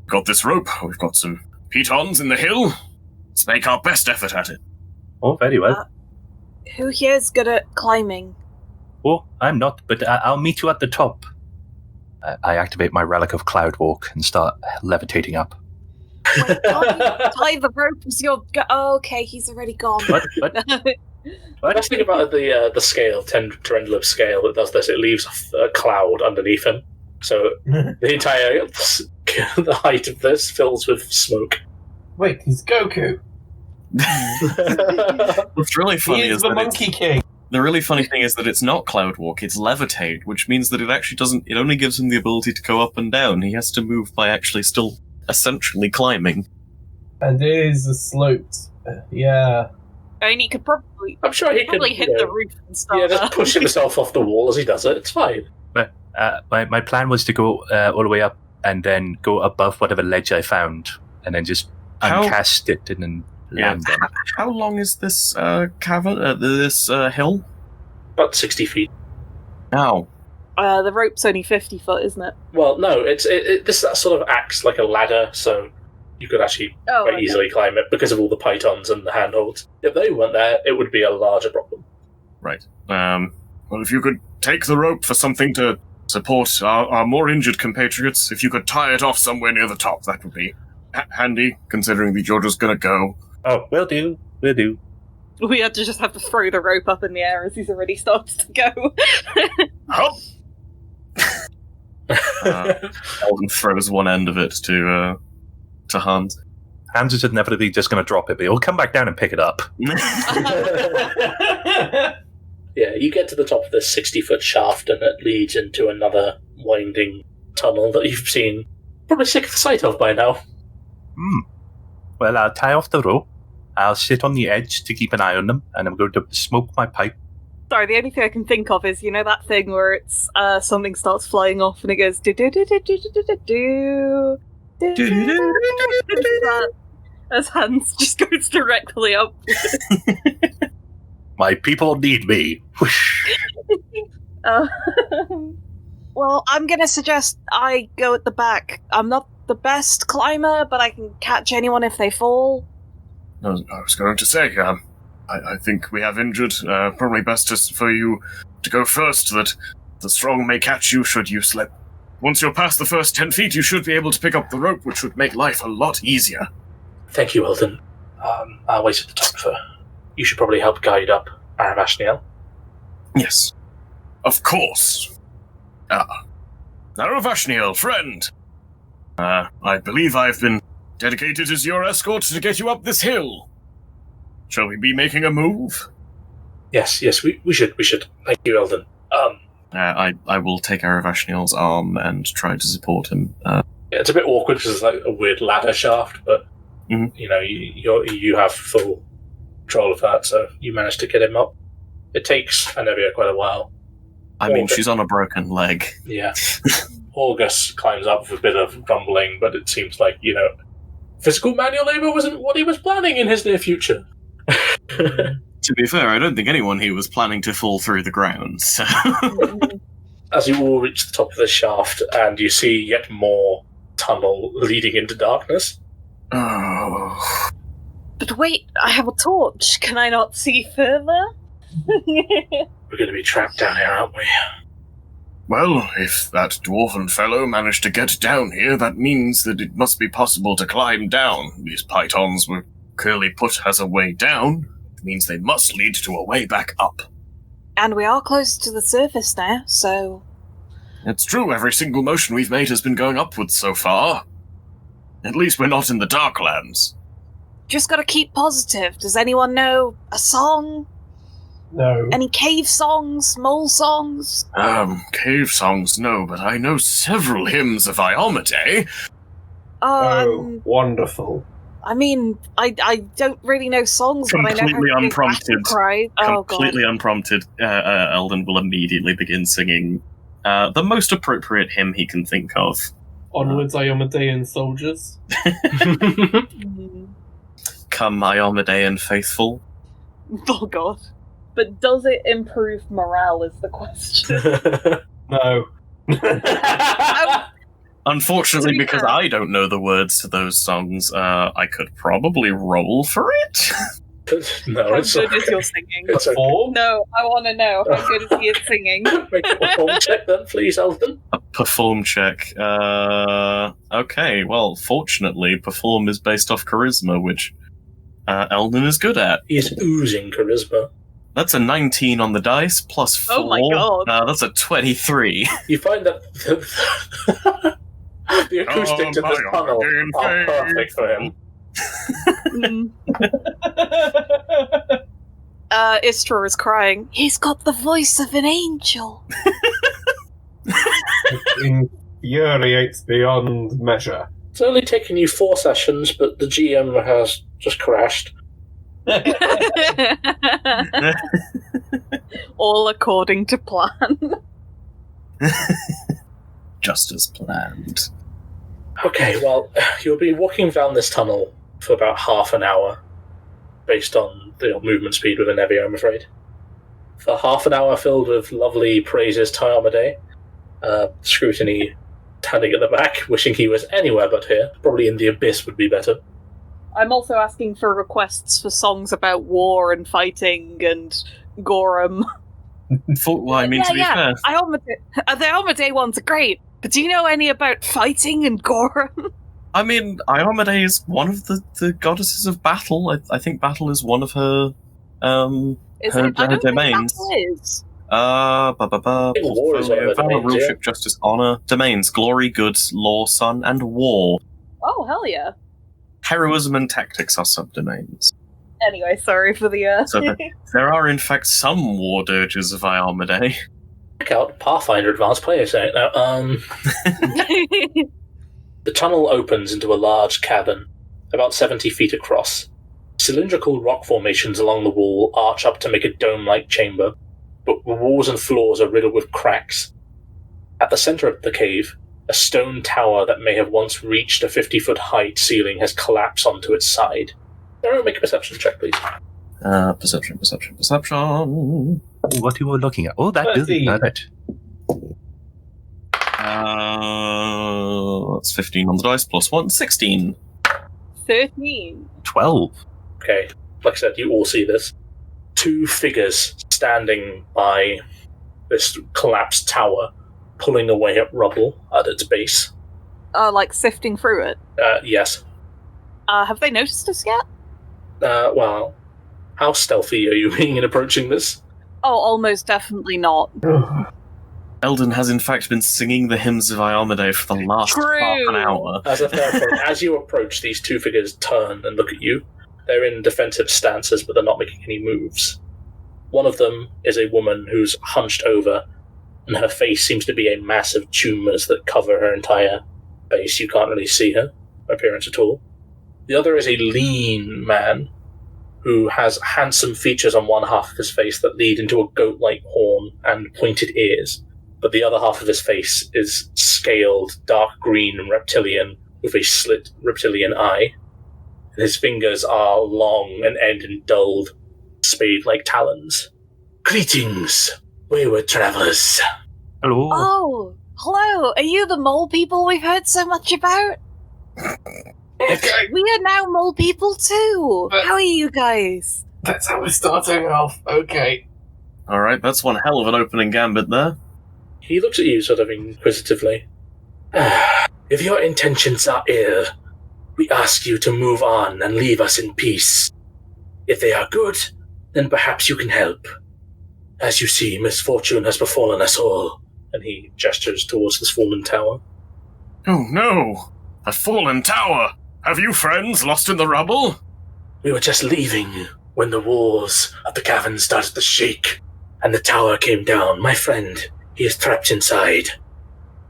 got this rope. We've got some pitons in the hill. Let's make our best effort at it. Oh, very well. Who here's good at climbing? Oh, I'm not, but I'll meet you at the top. I activate my relic of cloud walk and start levitating up. Wait, tie the rope as you're... okay, he's already gone. What? Let's think about the scale, Terendulum scale that does this. It leaves a cloud underneath him. So the entire the height of this fills with smoke. Wait, he's Goku. What's really funny He is the Monkey King. The really funny thing is that it's not cloud walk, it's levitate, which means that it actually doesn't... It only gives him the ability to go up and down. He has to move by actually still essentially climbing. And it is a sloped. Yeah. I mean, he could probably... I'm sure he probably could, hit the roof and stuff. Yeah, just push himself off the wall as he does it. It's fine. But my plan was to go all the way up and then go above whatever ledge I found, and then just uncast it and then land on it. How long is this cavern? This hill? About 60 feet. Now, The rope's only 50 foot, isn't it? Well, no, this sort of acts like a ladder, so you could actually quite easily climb it because of all the pythons and the handholds. If they weren't there, it would be a larger problem. right. Well, if you could take the rope for something to support our more injured compatriots, if you could tie it off somewhere near the top, that would be handy, considering that you're just going to go. Oh, will do. We had to just have to throw the rope up in the air as he's already started to go. Hop! Elden throws one end of it to Hans. Hans is inevitably just going to drop it, but he'll come back down and pick it up. Yeah, you get to the top of this 60-foot shaft and it leads into another winding tunnel that you've seen probably sick of the sight of by now. Well, I'll tie off the rope. I'll sit on the edge to keep an eye on them, and I'm going to smoke my pipe. Sorry, the only thing I can think of is, you know that thing where it's something starts flying off and it goes do do do do do do do do do. As Hans just goes directly up. My people need me. Whoosh. Well, I'm going to suggest I go at the back. I'm not the best climber, but I can catch anyone if they fall. I was going to say, I think we have injured. Probably best for you to go first, that the strong may catch you should you slip. Once you're past the first 10 feet, you should be able to pick up the rope, which would make life a lot easier. Thank you, Eldon. I'll wait at the top for... You should probably help guide up Aravashniel. Yes. Of course. Aravashniel, friend. I believe I've been dedicated as your escort to get you up this hill. Shall we be making a move? Yes, we should. Thank you, Eldon. I will take Aravashniel's arm and try to support him. Yeah, it's a bit awkward because it's like a weird ladder shaft, but you know, you have full control of that, so you managed to get him up. It takes Anevia quite a while. I mean, she's on a broken leg. Yeah. August climbs up with a bit of grumbling, but it seems like, you know, physical manual labour wasn't what he was planning in his near future. To be fair, I don't think anyone here was planning to fall through the ground, so... As you all reach the top of the shaft, and you see yet more tunnel leading into darkness. Oh. But wait, I have a torch. Can I not see further? We're going to be trapped down here, aren't we? Well, if that dwarven fellow managed to get down here, that means that it must be possible to climb down. These pythons were clearly put as a way down. It means they must lead to a way back up. And we are close to the surface now, so... It's true, every single motion we've made has been going upwards so far. At least we're not in the Darklands. Just gotta keep positive. Does anyone know a song? No. Any cave songs? Mole songs? Cave songs, no, but I know several hymns of Iomade. Oh, wonderful. I mean, I don't really know songs, but I know Completely how to do unprompted. cry. Oh, Completely unprompted, Eldon will immediately begin singing the most appropriate hymn he can think of. Onwards, Iomedean soldiers. Come, Iomedean faithful. Oh god. But does it improve morale is the question. No. Unfortunately, To be because fair. I don't know the words to those songs, I could probably roll for it. No, How it's good is your singing? It's okay. Four? No, I want to know. How good is he at singing? Make a perform check then, please, Elton. A perform check. Okay, well, fortunately, perform is based off charisma, which Eldon is good at. He is oozing charisma. That's a 19 on the dice, plus 4. Oh my god. That's a 23. You find that the acoustics in this tunnel are perfect for him. Istra is crying. He's got the voice of an angel. Infuriates beyond measure. It's only taken you 4 sessions, but the GM has just crashed. All according to plan. Just as planned. Okay, well, you'll be walking down this tunnel for about half an hour, based on the movement speed within Evie, I'm afraid. For half an hour filled with lovely praises to Armade, Scrutiny standing at the back, wishing he was anywhere but here. Probably in the abyss would be better. I'm also asking for requests for songs about war and fighting and Gorham. Well, I mean, to be fair, The Armade ones are great, but do you know any about fighting and Gorham? I mean, Iomade is one of the goddesses of battle. I think battle is one of her Is her it? I don't domains. think that is. War is one of her Valor, domains, ruleship, yeah. justice, honor, domains, glory, goods, law, sun, and war. Oh, hell yeah. Heroism and tactics are subdomains. Anyway, sorry for the... So there are, in fact, some war dirges of Iomade. Check out Pathfinder Advanced Player saying now. The tunnel opens into a large cavern, about 70 feet across. Cylindrical rock formations along the wall arch up to make a dome-like chamber, but the walls and floors are riddled with cracks. At the center of the cave, a stone tower that may have once reached a 50-foot height ceiling has collapsed onto its side. Everyone make a perception check, please. Perception. What you were looking at? Oh, that 13. building. Got it. That's 15 on the dice, plus 1, 16. 13. 12. Okay, like I said, you all see this. 2 figures standing by this collapsed tower, pulling away at rubble at its base. Like sifting through it. Yes. Have they noticed us yet? Well, how stealthy are you being in approaching this? Oh, almost definitely not. Eldon has in fact been singing the hymns of Iomade for the last True. half an hour. As a fair point, as you approach, these 2 figures turn and look at you. They're in defensive stances, but they're not making any moves. One of them is a woman who's hunched over, and her face seems to be a mass of tumours that cover her entire face. You can't really see her appearance at all. The other is a lean man who has handsome features on one half of his face that lead into a goat-like horn and pointed ears, but the other half of his face is scaled, dark green and reptilian, with a slit reptilian eye. His fingers are long and end in dulled, spade-like talons. Greetings, wayward travellers. Hello. Oh, hello. Are you the mole people we've heard so much about? Okay, We are now mole people too. But- How are you guys? that's how we're starting off. Okay. Alright, that's one hell of an opening gambit there. He looks at you sort of inquisitively. If your intentions are ill, we ask you to move on and leave us in peace. If they are good, then perhaps you can help. As you see, misfortune has befallen us all. And he gestures towards this fallen tower. Oh no! A fallen tower! Have you friends lost in the rubble? We were just leaving when the walls of the cavern started to shake, and the tower came down. My friend, he is trapped inside.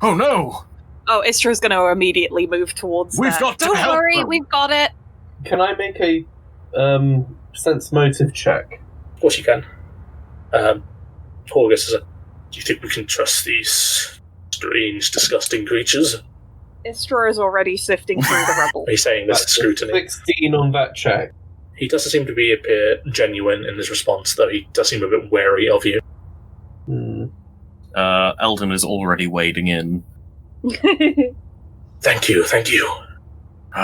Oh no! Oh, Istra's going to immediately move towards We've that. got to Don't help worry, them. we've got it. Can I make a sense motive check? Of course you can. Horgus says, do you think we can trust these strange, disgusting creatures? Istra is already sifting through the rubble. He's saying this is scrutiny. 16 on that check. He doesn't seem to appear genuine in his response, though he does seem a bit wary of you. Eldon is already wading in. Thank you.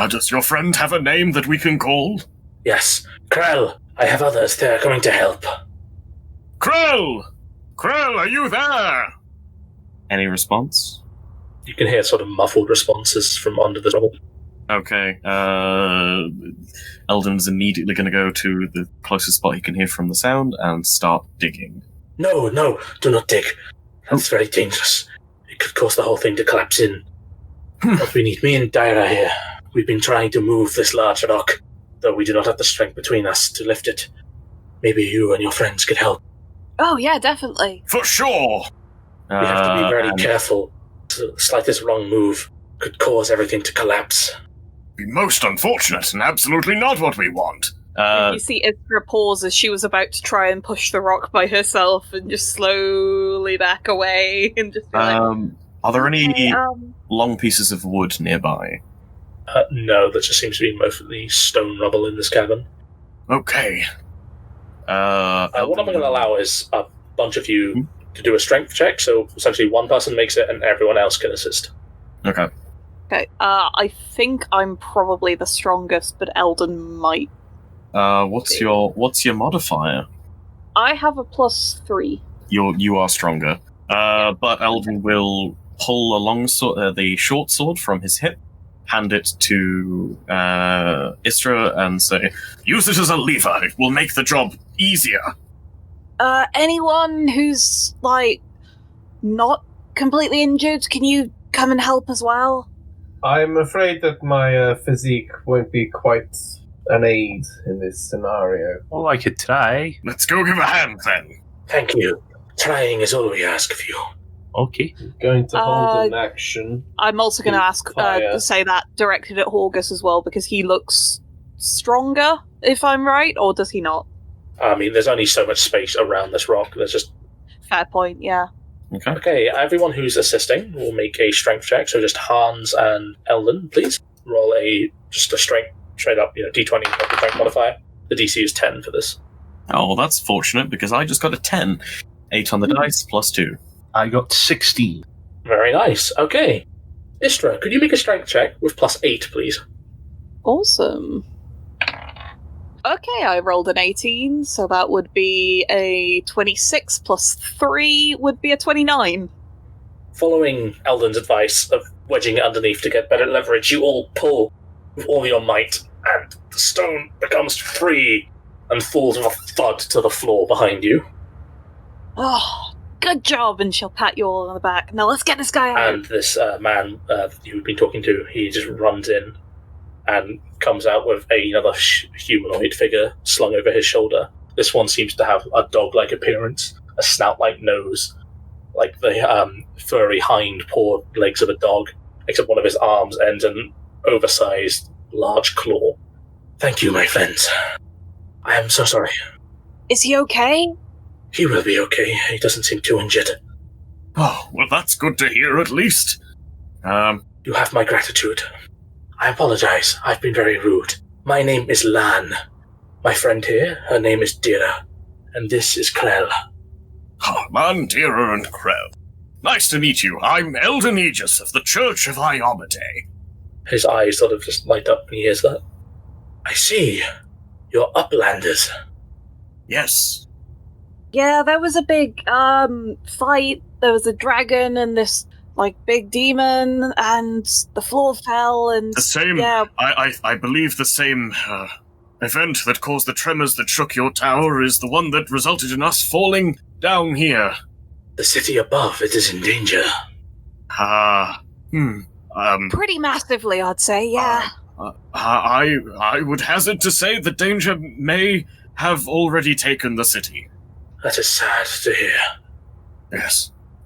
Does your friend have a name that we can call? Yes. Krell, I have others. They're coming to help. Krell! Krell, are you there? Any response? You can hear sort of muffled responses from under the rubble. Okay, Eldon's immediately going to go to the closest spot he can hear from the sound and start digging. No, do not dig. That's very dangerous. It could cause the whole thing to collapse in. What we need, me and Daira here. We've been trying to move this large rock, though we do not have the strength between us to lift it. Maybe you and your friends could help. Oh, yeah, definitely. For sure! We have to be very careful. The slightest wrong move could cause everything to collapse. Be most unfortunate and absolutely not what we want. You see Isra pause as she was about to try and push the rock by herself and just slowly back away and just be like... Are there any long pieces of wood nearby? No, there just seems to be mostly stone rubble in this cabin. Okay. What I'm going to allow is a bunch of you to do a strength check, so essentially one person makes it and everyone else can assist. Okay. Okay, I think I'm probably the strongest, but Eldon might. What's your modifier? I have a +3. You are stronger. But Eldon will pull the short sword from his hip, hand it to Isra, and say, "Use it as a lever. It will make the job easier." Anyone who's, not completely injured, can you come and help as well? I'm afraid that my physique won't be quite an aid in this scenario. Oh, I could try. Let's go give a hand, then. Thank you. Trying is all we ask of you. Okay. Going to hold an action. I'm also going to say that directed at Horgus as well, because he looks stronger, if I'm right, or does he not? I mean, there's only so much space around this rock. There's just... Fair point, yeah. Okay, everyone who's assisting will make a strength check, so just Hans and Eldon, please. Roll just a strength, straight up, D20 of the strength modifier. The DC is 10 for this. Oh, well, that's fortunate, because I just got a 10. 8 on the dice, +2. I got 16. Very nice. Okay. Istra, could you make a strength check with +8, please? Awesome. Okay, I rolled an 18, so that would be a 26 +3 would be a 29. Following Eldon's advice of wedging it underneath to get better leverage, you all pull with all your might, and the stone becomes free and falls with a thud to the floor behind you. Oh, good job, and she'll pat you all on the back. Now let's get this guy out. And this man you've been talking to, he just runs in and comes out with another humanoid figure slung over his shoulder. This one seems to have a dog-like appearance, a snout-like nose, like the furry hind paw legs of a dog, except one of his arms ends in an oversized, large claw. Thank you, my friends. I am so sorry. Is he okay? He will be okay. He doesn't seem too injured. Oh, well, that's good to hear, at least. You have my gratitude. I apologize. I've been very rude. My name is Lan. My friend here, her name is Dira. And this is Krell. Man, Dira, and Krell. Nice to meet you. I'm Eldon Aegis of the Church of Iomade. His eyes sort of just light up when he hears that. I see. You're uplanders. Yes. Yeah, there was a big fight. There was a dragon and this big demon, and the floor fell, and the same. Yeah, I believe the same event that caused the tremors that shook your tower is the one that resulted in us falling down here. The city above, it is in danger. Pretty massively, I'd say. Yeah. I would hazard to say the danger may have already taken the city. That is sad to hear.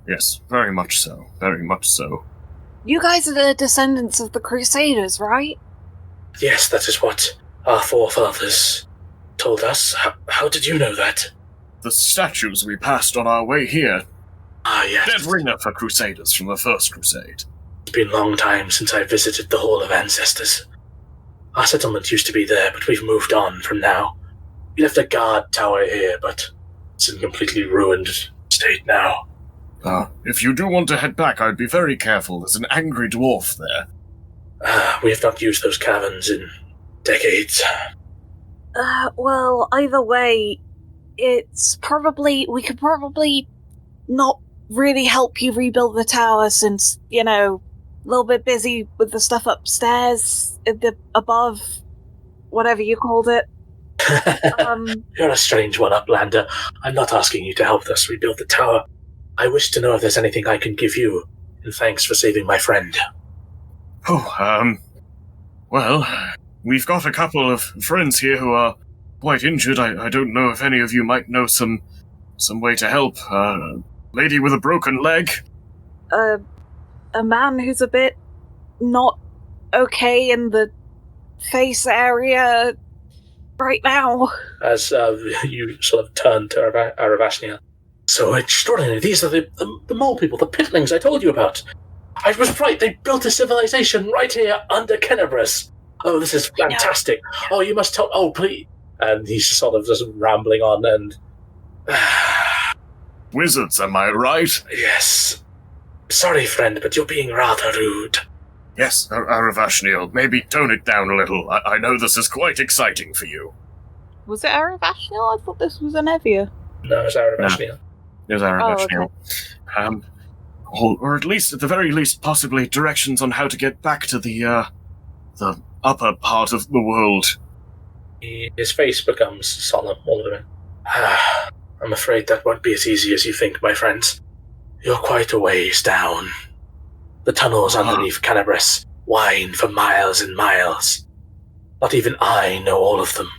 Yes, very much so. Very much so. You guys are the descendants of the Crusaders, right? Yes, that is what our forefathers told us. How did you know that? The statues we passed on our way here. Ah, yes. Dead ringer for Crusaders from the First Crusade. It's been a long time since I visited the Hall of Ancestors. Our settlement used to be there, but we've moved on from now. We left a guard tower here, but it's in completely ruined state now. If you do want to head back, I'd be very careful. There's an angry dwarf there. We have not used those caverns in decades. Well, either way, we could probably not really help you rebuild the tower since, a little bit busy with the stuff upstairs, above, whatever you called it. You're a strange one, Uplander. I'm not asking you to help us rebuild the tower. I wish to know if there's anything I can give you, in thanks for saving my friend. Well, we've got a couple of friends here who are quite injured. I don't know if any of you might know some way to help. Lady with a broken leg. A man who's a bit not okay in the face area right now. As you sort of turn to Aravashnia. So extraordinary. These are the mole people, the pitlings I told you about. I was right. They built a civilization right here under Kenebris. Oh, this is fantastic. Oh, you must tell... Oh, please. And he's sort of just rambling on and... Wizards, am I right? Yes. Sorry, friend, but you're being rather rude. Yes, Aravashniel, maybe tone it down a little. I know this is quite exciting for you. Was it Aravashniel? I thought this was Anevia. No, it's Aravashniel. It was Aravashniel. Oh, okay. Or at least, at the very least, possibly directions on how to get back to the upper part of the world. His face becomes solemn all of a minute. I'm afraid that won't be as easy as you think, my friends. You're quite a ways down. The tunnels underneath Kenebris wind for miles and miles. Not even I know all of them.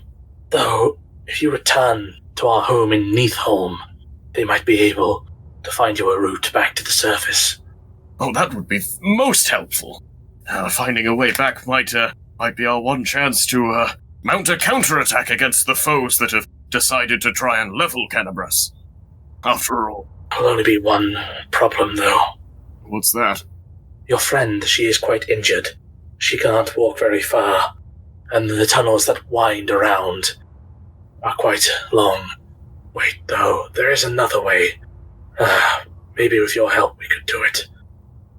Though, if you return to our home in Neathholm, they might be able to find you a route back to the surface. Oh, that would be most helpful. Finding a way back might be our one chance to mount a counterattack against the foes that have decided to try and level Kenebris. After all. There'll only be one problem, though. What's that? Your friend, she is quite injured. She can't walk very far, and the tunnels that wind around are quite long. Wait, though, there is another way. Maybe with your help we could do it.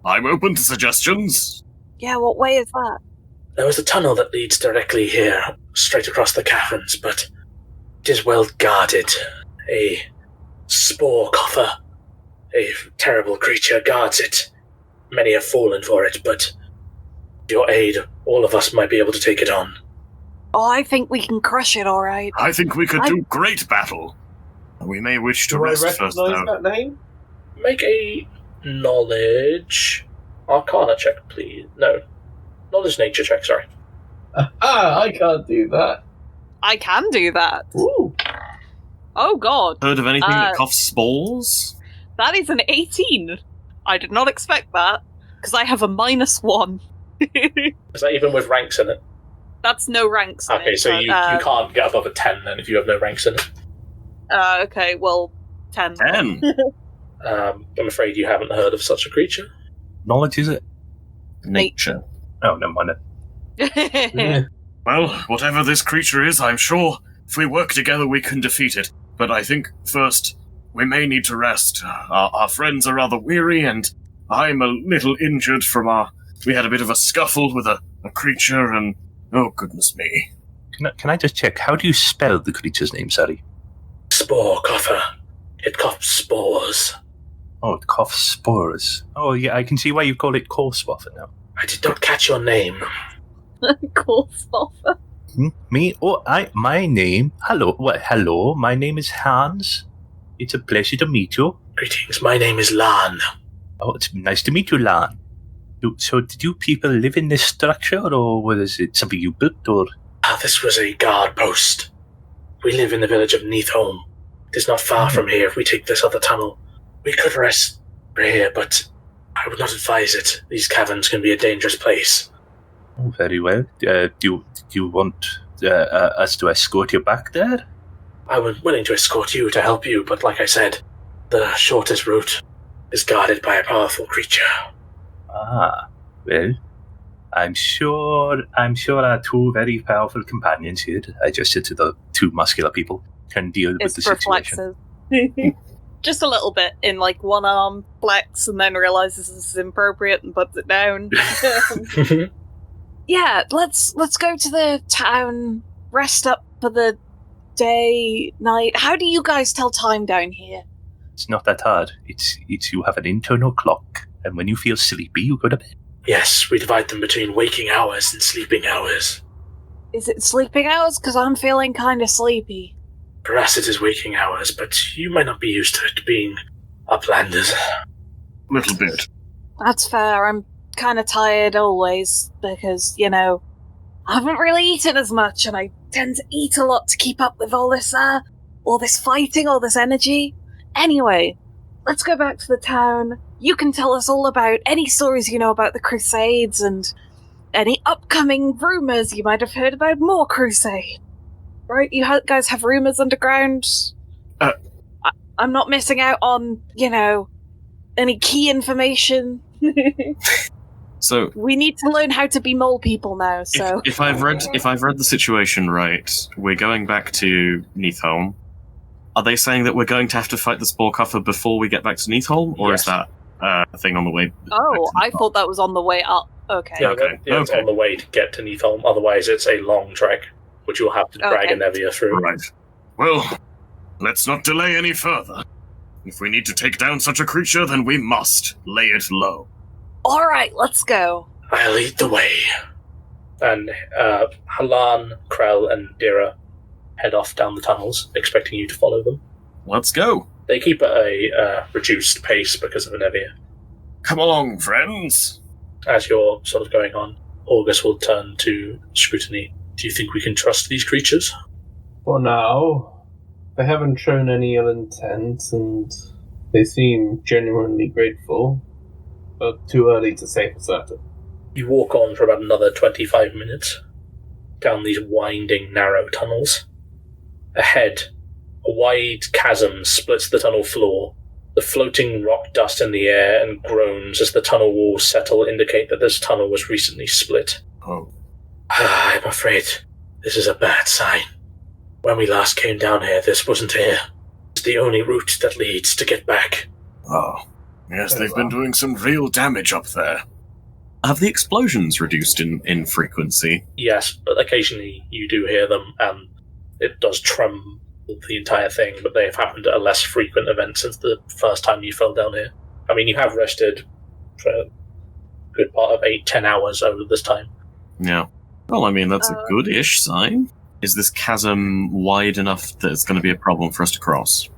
I'm open to suggestions. Yeah, what way is that? There is a tunnel that leads directly here, straight across the caverns, but it is well guarded. A spore coffer, a terrible creature, guards it. Many have fallen for it, but with your aid, all of us might be able to take it on. Oh, I think we can crush it, alright. I think we could do great battle. We may wish to rest first, though. Do I recognise that name? Make a knowledge arcana check, please. No. Knowledge nature check, sorry. I can't do that. I can do that. Ooh. Oh god. Heard of anything that coughs spores? That is an 18. I did not expect that, because I have a -1. Is that even with ranks in it? That's no ranks in Okay, it. so you can't get above a 10 then if you have no ranks in it. Okay, well, 10. 10? I'm afraid you haven't heard of such a creature. Knowledge, is it? Nature. Oh, never mind it. Yeah. Well, whatever this creature is, I'm sure if we work together we can defeat it. But I think, first, we may need to rest. Our friends are rather weary, and I'm a little injured from we had a bit of a scuffle with a creature, and oh, goodness me. Can I just check, how do you spell the creature's name, sorry? Spore coffer. It coughs spores. Oh, it coughs spores. Oh, yeah, I can see why you call it Corswaffer now. I did not catch your name. Cool stuff. Me? Oh, my name... Hello, my name is Hans. It's a pleasure to meet you. Greetings, my name is Lan. Oh, it's nice to meet you, Lan. So, did you people live in this structure, or was it something you built, or...? This was a guard post. We live in the village of Neathholm. It is not far from here if we take this other tunnel. We could rest here, but I would not advise it. These caverns can be a dangerous place. Oh, very well. Do you want us to escort you back there? I was willing to escort you to help you, but like I said, the shortest route is guarded by a powerful creature. Ah, well, I'm sure our two very powerful companions here, I just said to the two muscular people, can deal with the situation. Just a little bit in like one arm, flex, and then realizes this is inappropriate and puts it down. Yeah, let's go to the town, rest up for the day, night. How do you guys tell time down here? It's not that hard. It's you have an internal clock, and when you feel sleepy, you go to bed. Yes, we divide them between waking hours and sleeping hours. Is it sleeping hours? Because I'm feeling kind of sleepy. For us it is waking hours, but you might not be used to it being uplanders. Little bit. That's fair. I'm kind of tired always, because, I haven't really eaten as much, and I tend to eat a lot to keep up with all this fighting, all this energy. Anyway, let's go back to the town. You can tell us all about any stories you know about the Crusades, and any upcoming rumours you might have heard about more Crusade. Right? You guys have rumours underground? I'm not missing out on, any key information. So we need to learn how to be mole people now. So if I've read the situation right, we're going back to Neathholm. Are they saying that we're going to have to fight the Sporkuffer before we get back to Neathholm, or Yes. is that a thing on the way? Oh, I thought that was on the way up. Okay. Yeah, Okay. it's on the way to get to Neathholm, otherwise it's a long trek, which you'll have to drag Okay. a Nevia through. Right. Well, let's not delay any further. If we need to take down such a creature, then we must lay it low. All right, let's go. I'll lead the way. And Halan, Krell, and Dira head off down the tunnels, expecting you to follow them. Let's go. They keep at a reduced pace because of Nevia. Come along, friends. As you're sort of going on, August will turn to Scrutiny. Do you think we can trust these creatures? For now, they haven't shown any ill intent, and they seem genuinely grateful, but too early to say for certain. You walk on for about another 25 minutes, down these winding, narrow tunnels. Ahead, a wide chasm splits the tunnel floor. The floating rock dust in the air and groans as the tunnel walls settle indicate that this tunnel was recently split. Oh. I'm afraid this is a bad sign. When we last came down here, this wasn't here. It's the only route that leads to get back. Oh. Yes, they've been doing some real damage up there. Have the explosions reduced in frequency? Yes, but occasionally you do hear them, and it does tremble the entire thing, but they have happened at a less frequent event since the first time you fell down here. I mean, you have rested for a good part of 8-10 hours over this time. Yeah. Well, I mean, that's a good-ish sign. Is this chasm wide enough that it's going to be a problem for us to cross?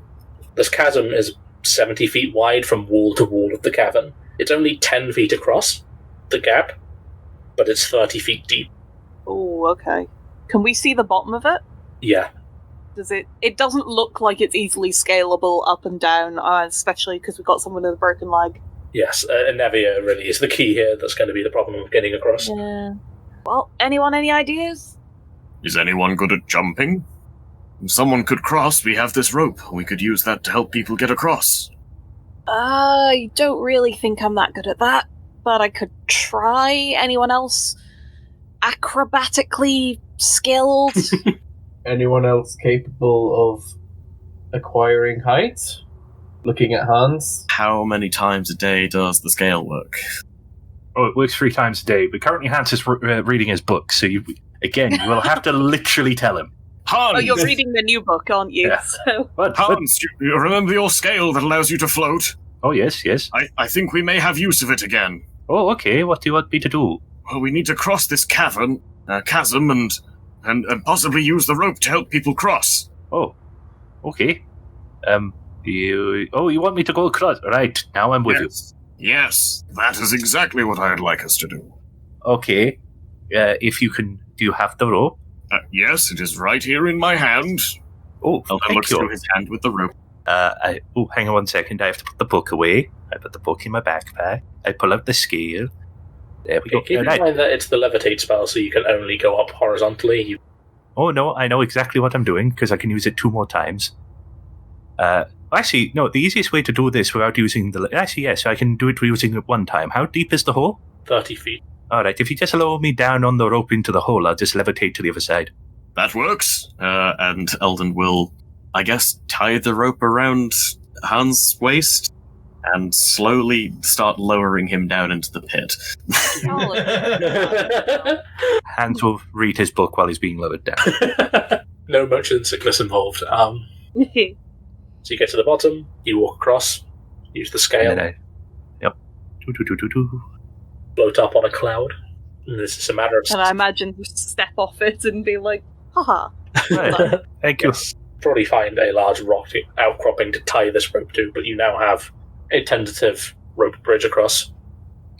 This chasm is 70 feet wide from wall to wall of the cavern. It's only 10 feet across, the gap, but it's 30 feet deep. Oh, okay. Can we see the bottom of it? Yeah. Does it? It doesn't look like it's easily scalable up and down, especially because we've got someone with a broken leg. Yes, Nevia really is the key here. That's going to be the problem of getting across. Yeah. Well, anyone any ideas? Is anyone good at jumping? If someone could cross, we have this rope. We could use that to help people get across. I don't really think I'm that good at that, but I could try. Anyone else acrobatically skilled? Anyone else capable of acquiring height? Looking at Hans? How many times a day does the scale work? Oh, it works 3 times a day, but currently Hans is reading his book, so you will have to literally tell him. Hans! Oh, you're reading the new book, aren't you? Yeah. So. Hans, you remember your scale that allows you to float? Oh, yes. I think we may have use of it again. Oh, okay, what do you want me to do? Well, we need to cross this chasm, and possibly use the rope to help people cross. Oh, okay. You want me to go across? Right, now I'm with you. Yes, that is exactly what I'd like us to do. Okay. If you can, do you have the rope? Yes, it is right here in my hand. Oh, Elden thank looks you. through his hand with the rope. Hang on 1 second. I have to put the book away. I put the book in my backpack. I pull out the scale. There we go. Keep in Right. mind that it's the levitate spell, so you can only go up horizontally. Oh, no, I know exactly what I'm doing, because I can use it 2 more times. Actually, no, the easiest way to do this without using the... Actually, yes, I can do it using it 1 time. How deep is the hole? 30 feet. Alright, if you just lower me down on the rope into the hole, I'll just levitate to the other side. That works. And Eldon will, I guess, tie the rope around Hans' waist and slowly start lowering him down into the pit. Hans will read his book while he's being lowered down. No motion sickness involved. So you get to the bottom, you walk across, use the scale, Yep. float up on a cloud. And this is a matter of... And I imagine you step off it and be like, haha. Right. Thank you. Yes, probably find a large rock outcropping to tie this rope to, but you now have a tentative rope bridge across.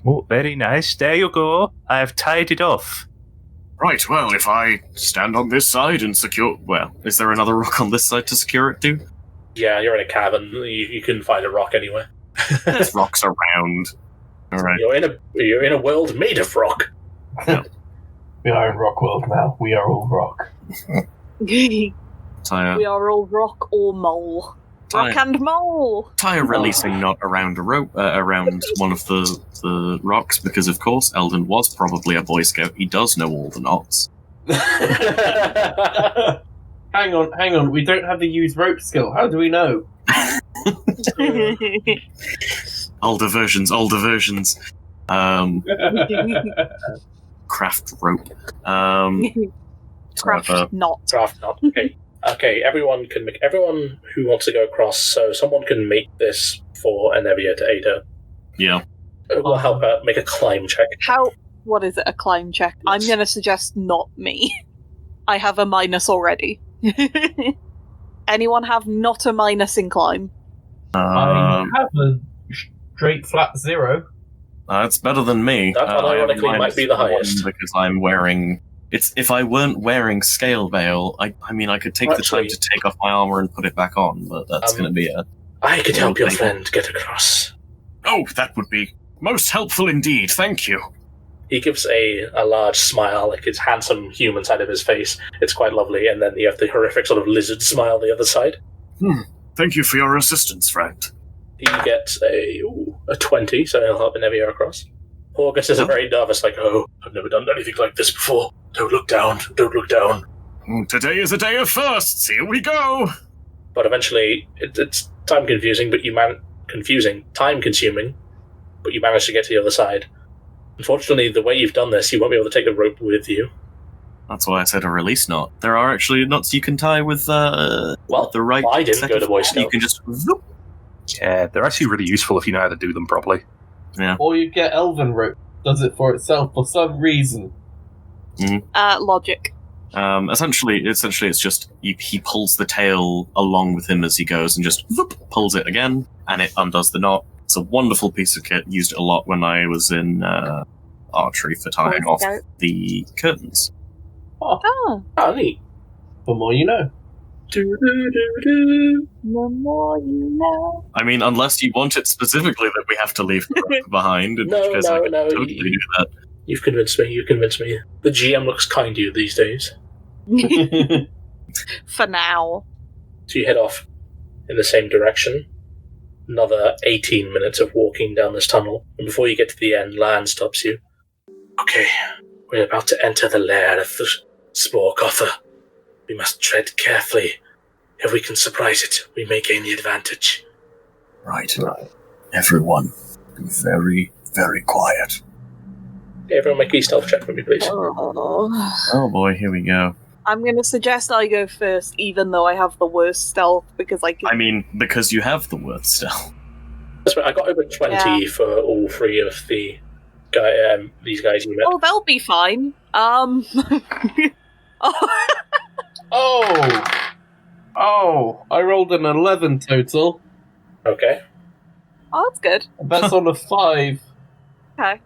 Oh, very nice. There you go. I have tied it off. Right, well, if I stand on this side and secure... Well, is there another rock on this side to secure it to? Yeah, you're in a cavern. You can find a rock anywhere. There's rocks around. Alright. You're in a world made of rock. We are in Rock World now. We are all rock. We are all rock or mole. Rock and mole! Tie a releasing knot around a rope, around one of the rocks, because of course Eldon was probably a Boy Scout. He does know all the knots. Hang on. We don't have the use rope skill. How do we know? Older versions. Craft rope. Craft knot. Craft knot. Okay. Everyone who wants to go across. So someone can make this for Enevia to aid her. Yeah. We'll help her make a climb check. What is it, a climb check? Yes. I'm going to suggest not me. I have a minus already. Anyone have not a minus in climb? I have a straight flat 0. It's better than me. That ironically might be the highest. Because I'm wearing... If I weren't wearing Scale Veil, I could take the time to take off my armor and put it back on, but that's going to be a... I could help your friend get across. Oh, that would be most helpful indeed, thank you. He gives a large smile, like his handsome human side of his face. It's quite lovely, and then you have the horrific sort of lizard smile on the other side. Thank you for your assistance, friend. He gets a 20, so he'll help Enevia across. August is very nervous, like, oh, I've never done anything like this before. Don't look down. Today is a day of firsts, here we go! But eventually, it's time-consuming, but you manage to get to the other side. Unfortunately, the way you've done this, you won't be able to take the rope with you. That's why I said a release knot. There are actually knots you can tie with the right... I didn't go to Boy Scout. You can just... Whoop. Yeah, they're actually really useful if you know how to do them properly. Yeah. Or you get Elven rope. Does it for itself for some reason. Logic. Essentially, it's just he pulls the tail along with him as he goes and just whoop, pulls it again, and it undoes the knot. It's a wonderful piece of kit. Used it a lot when I was in archery for tying off the curtains. Oh, neat. The more you know. The more you know. I mean, unless you want it specifically that we have to leave the rope behind, in which case I could totally do that. You've convinced me. The GM looks kind to you these days. For now. So you head off in the same direction. Another 18 minutes of walking down this tunnel, and before you get to the end, Lan stops you. Okay, we're about to enter the lair of the Spore Gotha. We must tread carefully. If we can surprise it, we may gain the advantage. Right. Everyone, be very, very quiet. Okay, everyone make a stealth check for me, please. Oh boy, here we go. I'm going to suggest I go first, even though I have the worst stealth, because I can... I mean, because you have the worst stealth. That's right, I got over 20 for all three of the these guys you met. Oh, they'll be fine. Oh, I rolled an 11 total. Okay. Oh, that's good. That's on a 5. Okay.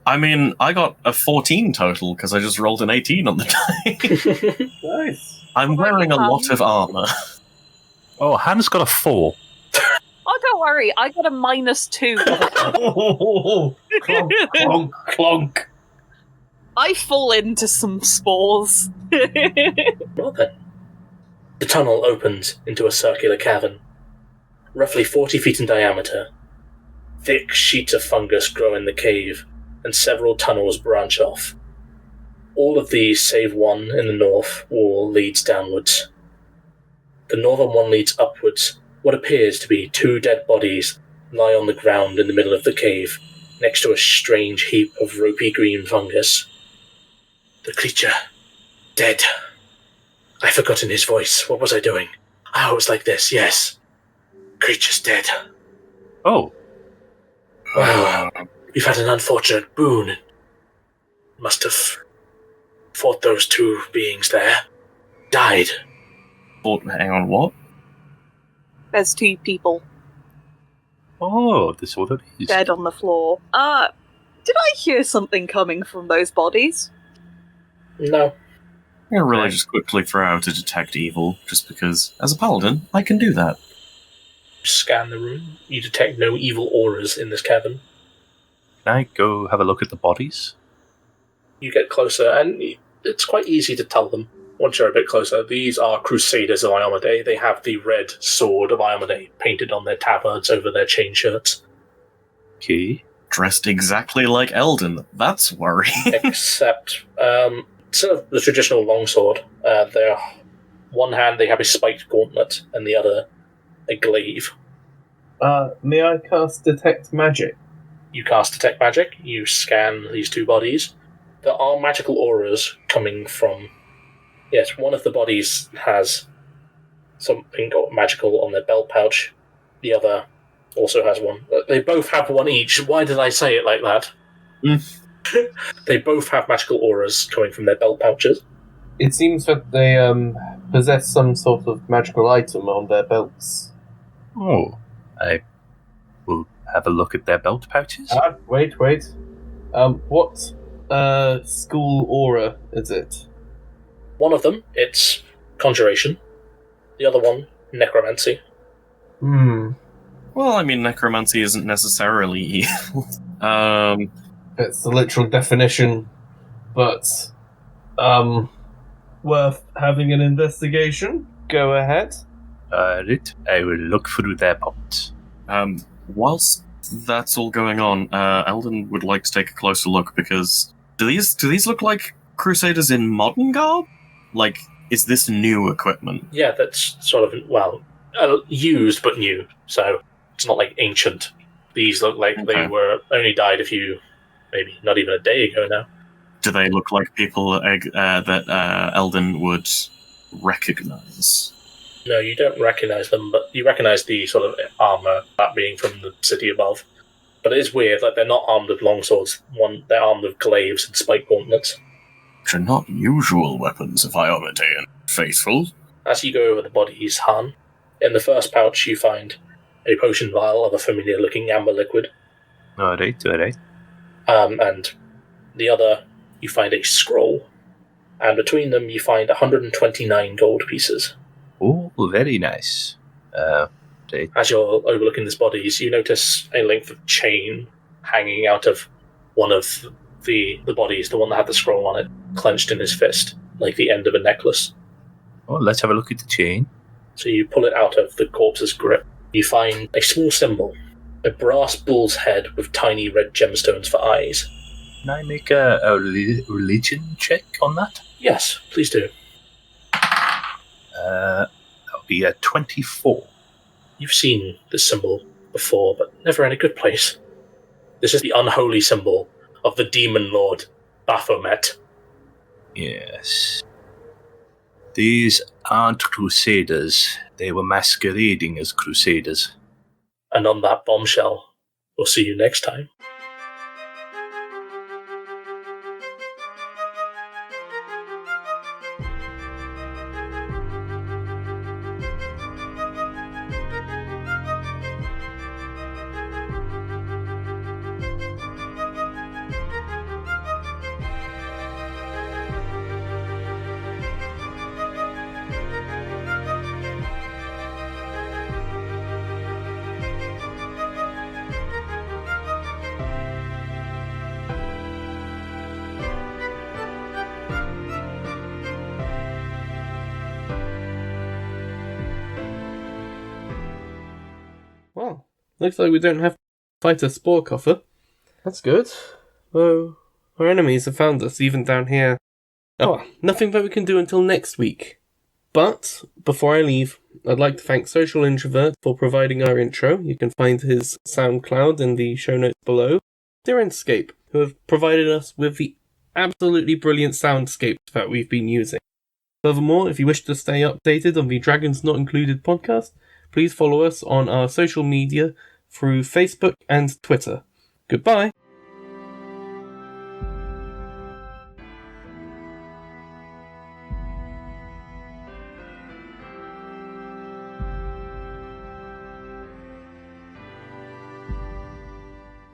I mean, I got a 14 total because I just rolled an 18 on the die. Nice. I'm wearing a lot of armor. Oh, Hans got a 4. Oh, don't worry. I got a -2. Clonk, clonk, clonk. I fall into some spores. Well then. The tunnel opens into a circular cavern, roughly 40 feet in diameter. Thick sheets of fungus grow in the cave, and several tunnels branch off. All of these, save one in the north wall, leads downwards. The northern one leads upwards. What appears to be 2 dead bodies lie on the ground in the middle of the cave, next to a strange heap of ropey green fungus. The creature. Dead. I've forgotten his voice. What was I doing? Oh, it was like this, yes. Creature's dead. Oh, Wow. We've had an unfortunate boon. Must have fought those 2 beings there. Died. Hang on, what? There's 2 people oh, this what it is. dead on the floor. Did I hear something coming from those bodies? No. I'm gonna really just quickly throw out a detect evil, just because, as a paladin, I can do that. Scan the room. You detect no evil auras in this cavern. Can I go have a look at the bodies? You get closer, and it's quite easy to tell them once you're a bit closer. These are Crusaders of Iomedae. They have the red sword of Iomedae painted on their tabards over their chain shirts. Okay. Dressed exactly like Eldon. That's worrying. Except, instead of the traditional longsword, one hand they have a spiked gauntlet, and the other a glaive. May I cast Detect Magic? You cast Detect Magic, you scan these 2 bodies. There are magical auras coming from... Yes, one of the bodies has something magical on their belt pouch. The other also has one. They both have one each. Why did I say it like that? They both have magical auras coming from their belt pouches. It seems that they possess some sort of magical item on their belts. Oh, I will have a look at their belt pouches. Wait. What school aura is it? One of them, it's Conjuration. The other one, Necromancy. Well, I mean, necromancy isn't necessarily evil. It's the literal definition, but worth having an investigation. Go ahead. Right, I will look through their pots. Whilst that's all going on, Eldon would like to take a closer look, because do these look like Crusaders in modern garb? Like, is this new equipment? Yeah, that's sort of, well, used but new, so it's not like ancient. These look like they were only died a few, maybe not even a day ago now. Do they look like people that Eldon would recognize? No, you don't recognize them, but you recognize the sort of armor, that being from the city above. But it is weird, like, they're not armed with longswords. They're armed with glaives and spike gauntlets. Which are not usual weapons of Iomedae and faithful. As you go over the bodies, Han, in the first pouch you find a potion vial of a familiar-looking amber liquid. Alright. And the other, you find a scroll. And between them you find 129 gold pieces. Oh, very nice. Right. As you're overlooking these bodies, you notice a length of chain hanging out of one of the bodies, the one that had the scroll on it, clenched in his fist, like the end of a necklace. Oh, let's have a look at the chain. So you pull it out of the corpse's grip. You find a small symbol, a brass bull's head with tiny red gemstones for eyes. Can I make a religion check on that? Yes, please do. That'll be a 24. You've seen this symbol before, but never in a good place. This is the unholy symbol of the demon lord, Baphomet. Yes. These aren't crusaders. They were masquerading as crusaders. And on that bombshell, we'll see you next time. Well, looks like we don't have to fight a spore coffer. That's good. Oh, our enemies have found us, even down here. Oh, nothing that we can do until next week. But, before I leave, I'd like to thank Social Introvert for providing our intro. You can find his Soundcloud in the show notes below. Syrinscape, who have provided us with the absolutely brilliant soundscapes that we've been using. Furthermore, if you wish to stay updated on the Dragons Not Included podcast, please follow us on our social media through Facebook and Twitter. Goodbye!